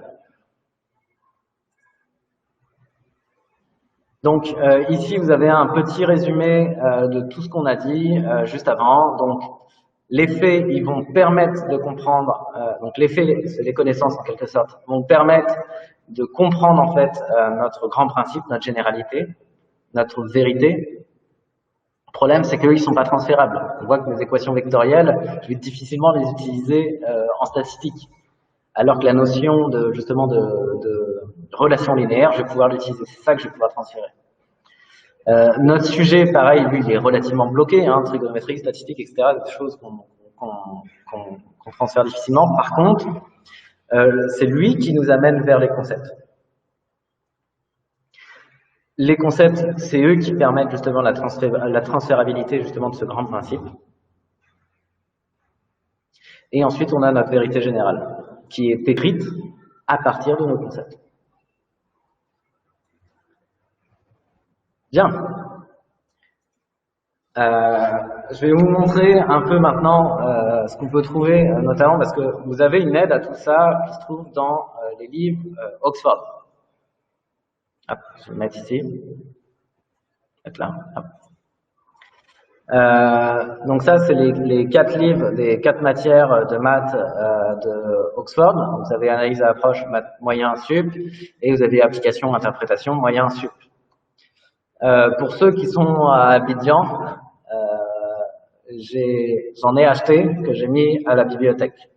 Donc ici, vous avez un petit résumé de tout ce qu'on a dit juste avant. Donc les faits, ils vont permettre de comprendre. Donc les faits, c'est les connaissances en quelque sorte, vont permettre de comprendre en fait notre grand principe, notre généralité, notre vérité. Le problème, c'est qu'eux, ils sont pas transférables. On voit que les équations vectorielles, je vais difficilement les utiliser en statistique. Alors que la notion de justement de relation linéaire, je vais pouvoir l'utiliser. C'est ça que je vais pouvoir transférer. Notre sujet, pareil, lui, il est relativement bloqué, hein, trigonométrie, statistique, etc. Des choses qu'on transfère difficilement. Par contre, c'est lui qui nous amène vers les concepts. Les concepts, c'est eux qui permettent justement la transférabilité justement de ce grand principe. Et ensuite, on a notre vérité générale, qui est écrite à partir de nos concepts. Bien. Je vais vous montrer un peu maintenant ce qu'on peut trouver, notamment parce que vous avez une aide à tout ça qui se trouve dans les livres Oxford. Hop, je vais le mettre ici. Mettre là. Hop. Donc ça, c'est les 4 livres des 4 matières de maths de Oxford. Donc vous avez analyse à approche, maths moyen, sup, et vous avez application, interprétation, moyen, sup. Pour ceux qui sont à Abidjan, j'en ai acheté que j'ai mis à la bibliothèque.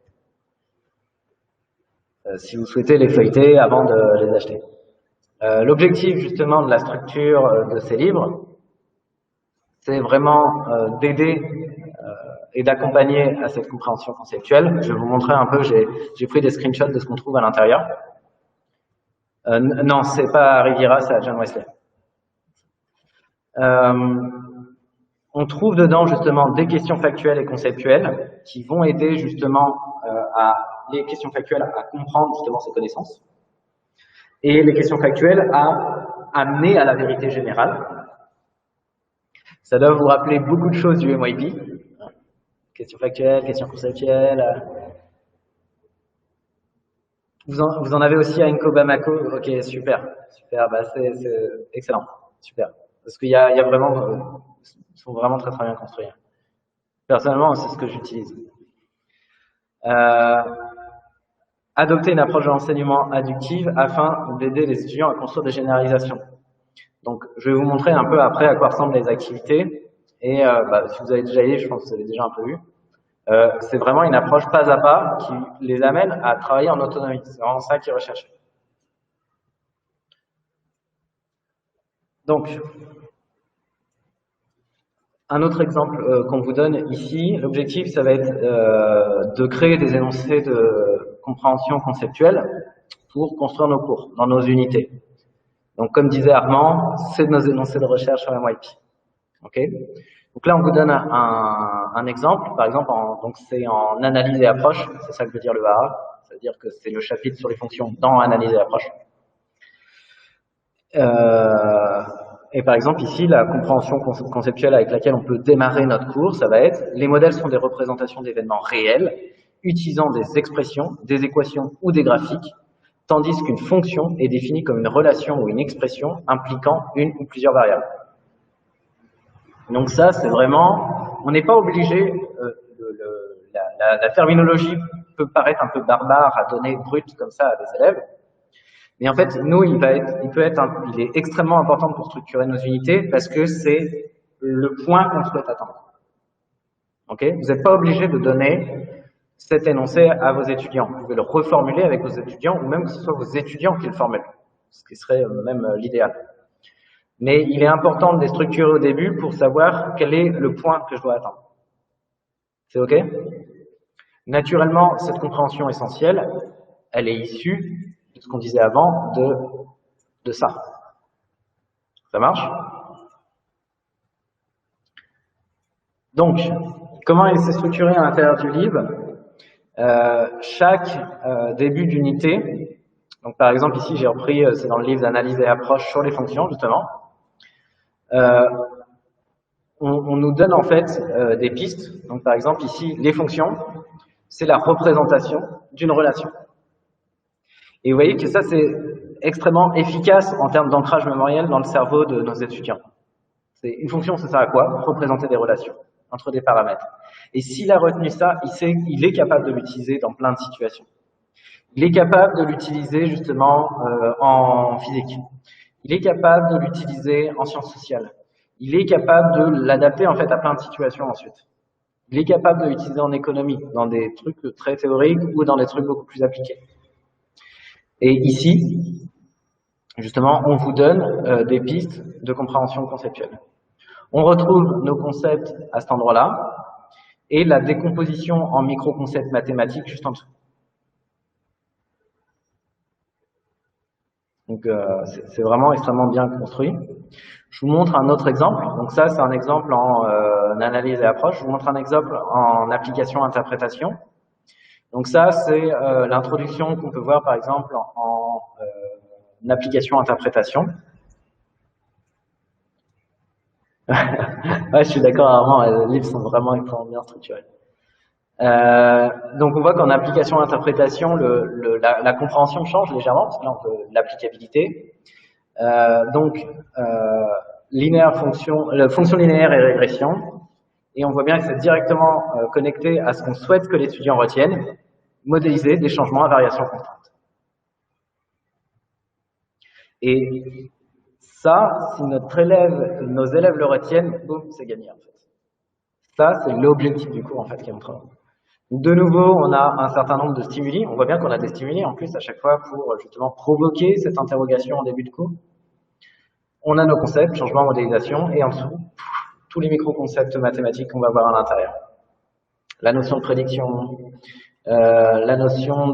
Si vous souhaitez les feuilleter avant de les acheter. L'objectif justement de la structure de ces livres, c'est vraiment d'aider et d'accompagner à cette compréhension conceptuelle. Je vais vous montrer un peu, j'ai pris des screenshots de ce qu'on trouve à l'intérieur. Non, c'est pas à Riviera, c'est à John Wesley. On trouve dedans justement des questions factuelles et conceptuelles qui vont aider justement les questions factuelles à comprendre justement ces connaissances et les questions factuelles à amener à la vérité générale. Ça doit vous rappeler beaucoup de choses du MYP. Questions factuelles, questions conceptuelles. Vous en avez aussi à Inco Bamako. Ok, super, super, bah c'est excellent, super. Parce qu'il y a vraiment, ils sont vraiment très très bien construits. Personnellement, c'est ce que j'utilise. Adopter une approche de l'enseignement adductive afin d'aider les étudiants à construire des généralisations. Donc, je vais vous montrer un peu après à quoi ressemblent les activités. Et si vous avez déjà lu, je pense que vous avez déjà un peu vu. C'est vraiment une approche pas à pas qui les amène à travailler en autonomie. C'est vraiment ça qui est recherché. Donc, un autre exemple qu'on vous donne ici, l'objectif, ça va être de créer des énoncés de compréhension conceptuelle pour construire nos cours dans nos unités. Donc, comme disait Armand, c'est nos énoncés de recherche sur MYP. Ok. Donc là, on vous donne un exemple. Par exemple, donc c'est en analyse et approche. C'est ça que veut dire le AA. C'est-à-dire que c'est le chapitre sur les fonctions dans analyse et approche. Et par exemple, ici, la compréhension conceptuelle avec laquelle on peut démarrer notre cours, ça va être les modèles sont des représentations d'événements réels, utilisant des expressions, des équations ou des graphiques, tandis qu'une fonction est définie comme une relation ou une expression impliquant une ou plusieurs variables. Donc ça, c'est vraiment, on n'est pas obligé, la terminologie peut paraître un peu barbare à donner brute comme ça à des élèves, mais en fait, nous, il est extrêmement important pour structurer nos unités parce que c'est le point qu'on souhaite atteindre. Ok? Vous n'êtes pas obligé de donner cet énoncé à vos étudiants. Vous pouvez le reformuler avec vos étudiants ou même que ce soit vos étudiants qui le formulent, ce qui serait même l'idéal. Mais il est important de les structurer au début pour savoir quel est le point que je dois atteindre. C'est ok? Naturellement, cette compréhension essentielle, elle est issue de ce qu'on disait avant, de ça. Ça marche? Donc, comment il s'est structuré à l'intérieur du livre? Chaque début d'unité, donc par exemple ici j'ai repris, c'est dans le livre d'analyse et approche sur les fonctions justement, on nous donne en fait des pistes. Donc par exemple ici, les fonctions, c'est la représentation d'une relation. Et vous voyez que ça, c'est extrêmement efficace en termes d'ancrage mémoriel dans le cerveau de nos étudiants. Une fonction, ça sert à quoi? Représenter des relations entre des paramètres. Et s'il a retenu ça, il est capable de l'utiliser dans plein de situations. Il est capable de l'utiliser justement en physique. Il est capable de l'utiliser en sciences sociales. Il est capable de l'adapter en fait à plein de situations ensuite. Il est capable de l'utiliser en économie, dans des trucs très théoriques ou dans des trucs beaucoup plus appliqués. Et ici, justement, on vous donne des pistes de compréhension conceptuelle. On retrouve nos concepts à cet endroit-là et la décomposition en micro-concepts mathématiques juste en dessous. Donc, c'est vraiment extrêmement bien construit. Je vous montre un autre exemple. Donc ça, c'est un exemple en analyse et approche. Je vous montre un exemple en application-interprétation. Donc ça, c'est l'introduction qu'on peut voir, par exemple, en application-interprétation. Ouais, je suis d'accord, vraiment, les livres sont vraiment extrêmement bien structurés. Donc on voit qu'en application-interprétation, la compréhension change légèrement, parce que là, on veut l'applicabilité. Fonction linéaire et régression. Et on voit bien que c'est directement connecté à ce qu'on souhaite que l'étudiant retienne, modéliser des changements à variation constante. Et ça, si nos élèves le retiennent, boum, c'est gagné en fait. Ça, c'est l'objectif du cours en fait qui est montré. De nouveau, on a un certain nombre de stimuli. On voit bien qu'on a des stimuli en plus à chaque fois pour justement provoquer cette interrogation en début de cours. On a nos concepts, changement, modélisation, et en dessous, tous les micro-concepts mathématiques qu'on va voir à l'intérieur. La notion de prédiction, la notion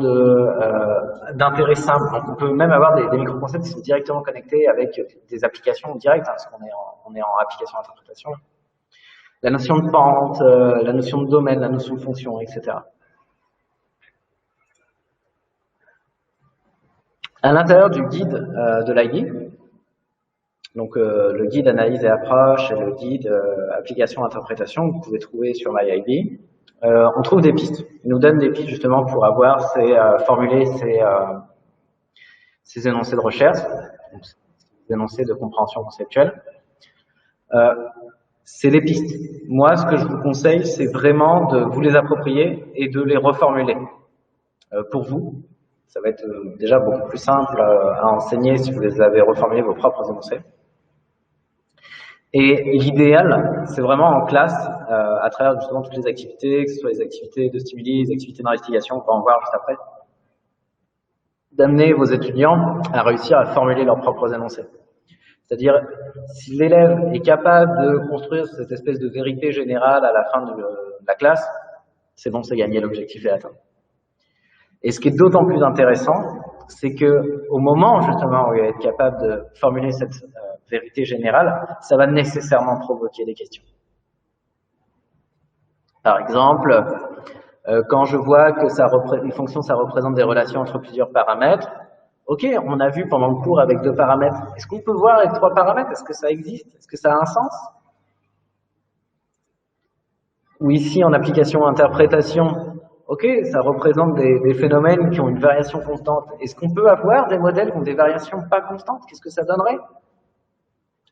d'intérêt simple. Donc on peut même avoir des micro-concepts qui sont directement connectés avec des applications directes, hein, parce qu'on est en application-interprétation. La notion de pente, la notion de domaine, la notion de fonction, etc. À l'intérieur du guide de l'IB, donc le guide analyse et approche et le guide application-interprétation, que vous pouvez trouver sur MyIB, on trouve des pistes. Il nous donne des pistes justement pour formuler ces énoncés de recherche, donc ces énoncés de compréhension conceptuelle. C'est des pistes. Moi, ce que je vous conseille, c'est vraiment de vous les approprier et de les reformuler pour vous. Ça va être déjà beaucoup plus simple à enseigner si vous les avez reformulés vos propres énoncés. Et l'idéal, c'est vraiment en classe, à travers justement toutes les activités, que ce soit les activités de stimuli, les activités d'investigation, on va en voir juste après, d'amener vos étudiants à réussir à formuler leurs propres énoncés. C'est-à-dire, si l'élève est capable de construire cette espèce de vérité générale à la fin de la classe, c'est bon, c'est gagné, l'objectif est atteint. Et ce qui est d'autant plus intéressant, c'est que au moment justement où il va être capable de formuler cette vérité générale, ça va nécessairement provoquer des questions. Par exemple, quand je vois que une fonction, ça représente des relations entre plusieurs paramètres, ok, on a vu pendant le cours avec 2 paramètres. Est-ce qu'on peut voir avec 3 paramètres? Est-ce que ça existe? Est-ce que ça a un sens? Ou ici, en application-interprétation, ok, ça représente des phénomènes qui ont une variation constante. Est-ce qu'on peut avoir des modèles qui ont des variations pas constantes? Qu'est-ce que ça donnerait?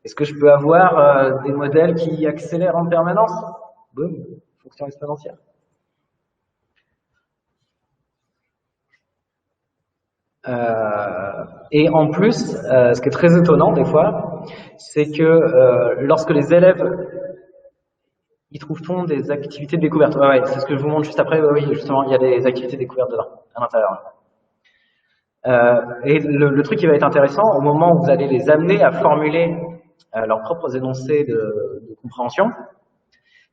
Est-ce que je peux avoir des modèles qui accélèrent en permanence? Boum, fonction exponentielle. Et en plus, ce qui est très étonnant des fois, c'est que lorsque les élèves font des activités de découverte. Ouais, c'est ce que je vous montre juste après. Oui, justement, il y a des activités de découverte dedans, à l'intérieur. Et le truc qui va être intéressant, au moment où vous allez les amener à formuler leurs propres énoncés de compréhension,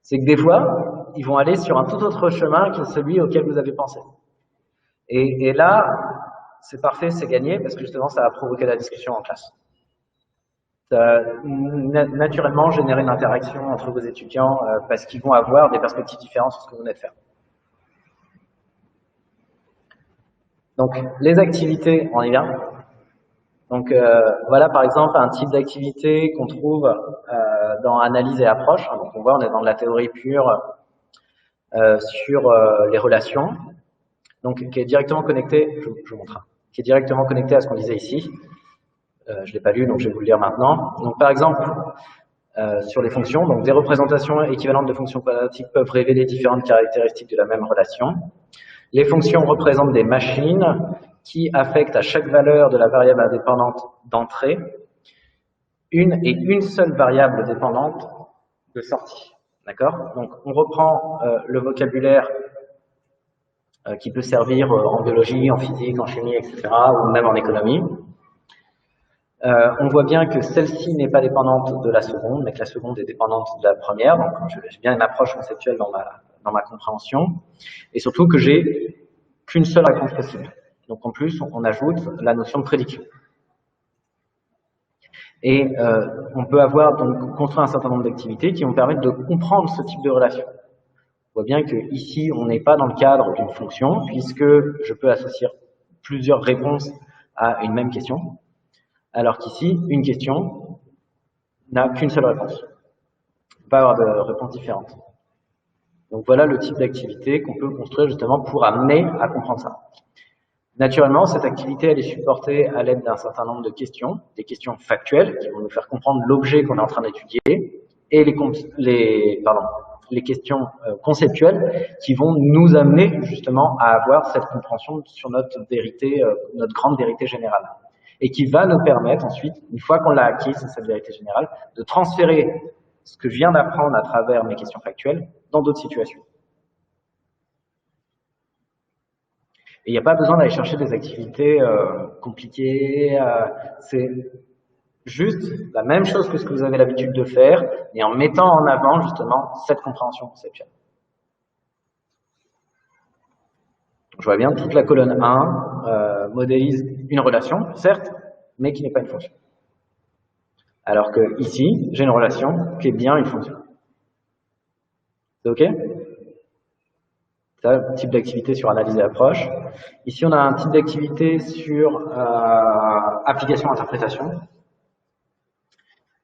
c'est que des fois, ils vont aller sur un tout autre chemin que celui auquel vous avez pensé. Et là, c'est parfait, c'est gagné, parce que justement, ça va provoquer la discussion en classe. Ça va naturellement générer une interaction entre vos étudiants parce qu'ils vont avoir des perspectives différentes sur ce que vous venez de faire. Donc, les activités, on y vient. Donc voilà par exemple un type d'activité qu'on trouve dans analyse et approche. Donc on voit, on est dans de la théorie pure sur les relations, donc qui est directement connecté, je vous montre, qui est directement connecté à ce qu'on disait ici. Je l'ai pas lu, donc je vais vous le lire maintenant. Donc par exemple, sur les fonctions, donc des représentations équivalentes de fonctions quadratiques peuvent révéler différentes caractéristiques de la même relation. Les fonctions représentent des machines qui affectent à chaque valeur de la variable indépendante d'entrée une seule variable dépendante de sortie. D'accord? Donc on reprend le vocabulaire qui peut servir en biologie, en physique, en chimie, etc., ou même en économie. On voit bien que celle-ci n'est pas dépendante de la seconde, mais que la seconde est dépendante de la première. Donc j'ai bien une approche conceptuelle dans ma compréhension. Et surtout que j'ai qu'une seule réponse possible. Donc en plus, on ajoute la notion de prédiction. Et on peut avoir donc construit un certain nombre d'activités qui vont permettre de comprendre ce type de relation. On voit bien que ici, on n'est pas dans le cadre d'une fonction, puisque je peux associer plusieurs réponses à une même question, alors qu'ici, une question n'a qu'une seule réponse. Il peut pas avoir de réponses différentes. Donc voilà le type d'activité qu'on peut construire justement pour amener à comprendre ça. Naturellement, cette activité, elle est supportée à l'aide d'un certain nombre de questions, des questions factuelles qui vont nous faire comprendre l'objet qu'on est en train d'étudier, et les questions conceptuelles qui vont nous amener justement à avoir cette compréhension sur notre vérité, notre grande vérité générale. Et qui va nous permettre ensuite, une fois qu'on l'a acquise, cette vérité générale, de transférer ce que je viens d'apprendre à travers mes questions factuelles dans d'autres situations. Et il n'y a pas besoin d'aller chercher des activités compliquées, c'est juste la même chose que ce que vous avez l'habitude de faire, mais en mettant en avant justement cette compréhension conceptuelle. Je vois bien, toute la colonne 1 modélise une relation, certes, mais qui n'est pas une fonction. Alors que ici, j'ai une relation qui est bien une fonction. C'est OK? Ça, type d'activité sur analyse et approche. Ici, on a un type d'activité sur application-interprétation.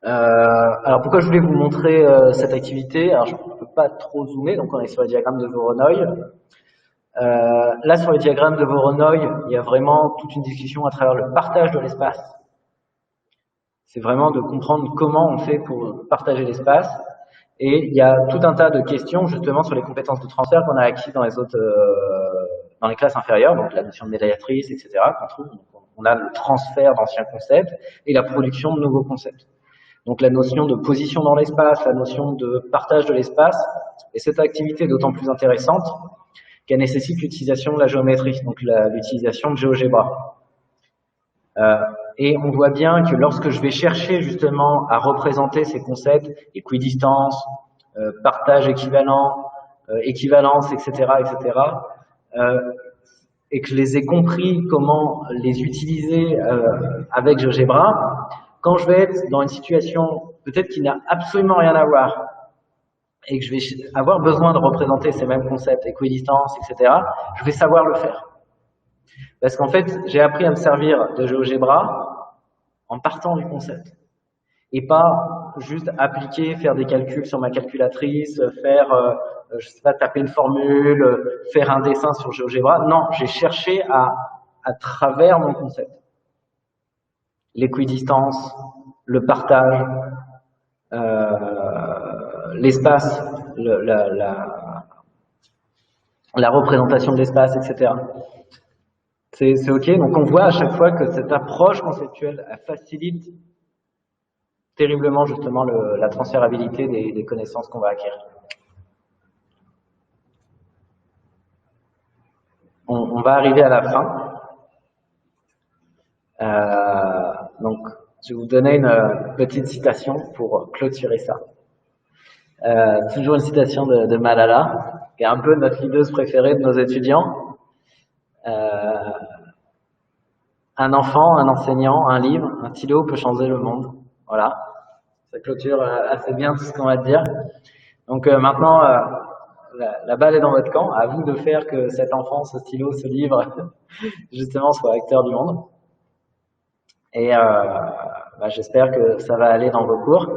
Alors pourquoi je voulais vous montrer cette activité? Alors je ne peux pas trop zoomer, donc on est sur le diagramme de Voronoi. Là, sur le diagramme de Voronoi, il y a vraiment toute une discussion à travers le partage de l'espace. C'est vraiment de comprendre comment on fait pour partager l'espace. Et il y a tout un tas de questions justement sur les compétences de transfert qu'on a acquises dans les autres, dans les classes inférieures, donc la notion de médiatrice, etc. qu'on trouve. Donc, on a le transfert d'anciens concepts et la production de nouveaux concepts. Donc la notion de position dans l'espace, la notion de partage de l'espace, et cette activité est d'autant plus intéressante qu'elle nécessite l'utilisation de la géométrie, donc l'utilisation de GeoGebra. Et on voit bien que lorsque je vais chercher justement à représenter ces concepts, équidistance, partage équivalent, équivalence, etc., et que je les ai compris comment les utiliser avec GeoGebra, quand je vais être dans une situation peut-être qui n'a absolument rien à voir, et que je vais avoir besoin de représenter ces mêmes concepts, équidistance, etc., je vais savoir le faire. Parce qu'en fait, j'ai appris à me servir de GeoGebra en partant du concept. Et pas juste appliquer, faire des calculs sur ma calculatrice, faire, je sais pas, taper une formule, faire un dessin sur GeoGebra. Non, j'ai cherché à travers mon concept. L'équidistance, le partage, l'espace, la représentation de l'espace, etc. C'est OK. Donc on voit à chaque fois que cette approche conceptuelle elle facilite terriblement justement la transférabilité des connaissances qu'on va acquérir. On va arriver à la fin. Donc je vais vous donner une petite citation pour clôturer ça. Toujours une citation de Malala, qui est un peu notre leaduse préférée de nos étudiants. Un enfant, un enseignant, un livre, un stylo peut changer le monde. Voilà, ça clôture assez bien tout ce qu'on va dire. Donc maintenant, la balle est dans votre camp. À vous de faire que cet enfant, ce stylo, ce livre, justement, soit acteur du monde. Et j'espère que ça va aller dans vos cours.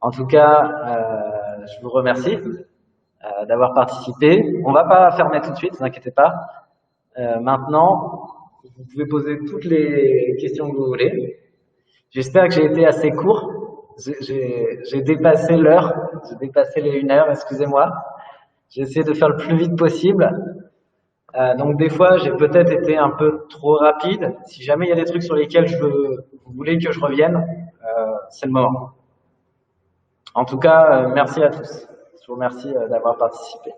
En tout cas, je vous remercie d'avoir participé. On va pas fermer tout de suite, ne vous inquiétez pas. Maintenant, vous pouvez poser toutes les questions que vous voulez. J'espère que j'ai été assez court. J'ai dépassé l'heure, j'ai dépassé les 1 heure, excusez-moi. J'ai essayé de faire le plus vite possible. Donc des fois, j'ai peut-être été un peu trop rapide. Si jamais il y a des trucs sur lesquels vous voulez que je revienne, c'est le moment. En tout cas, merci à tous. Je vous remercie d'avoir participé.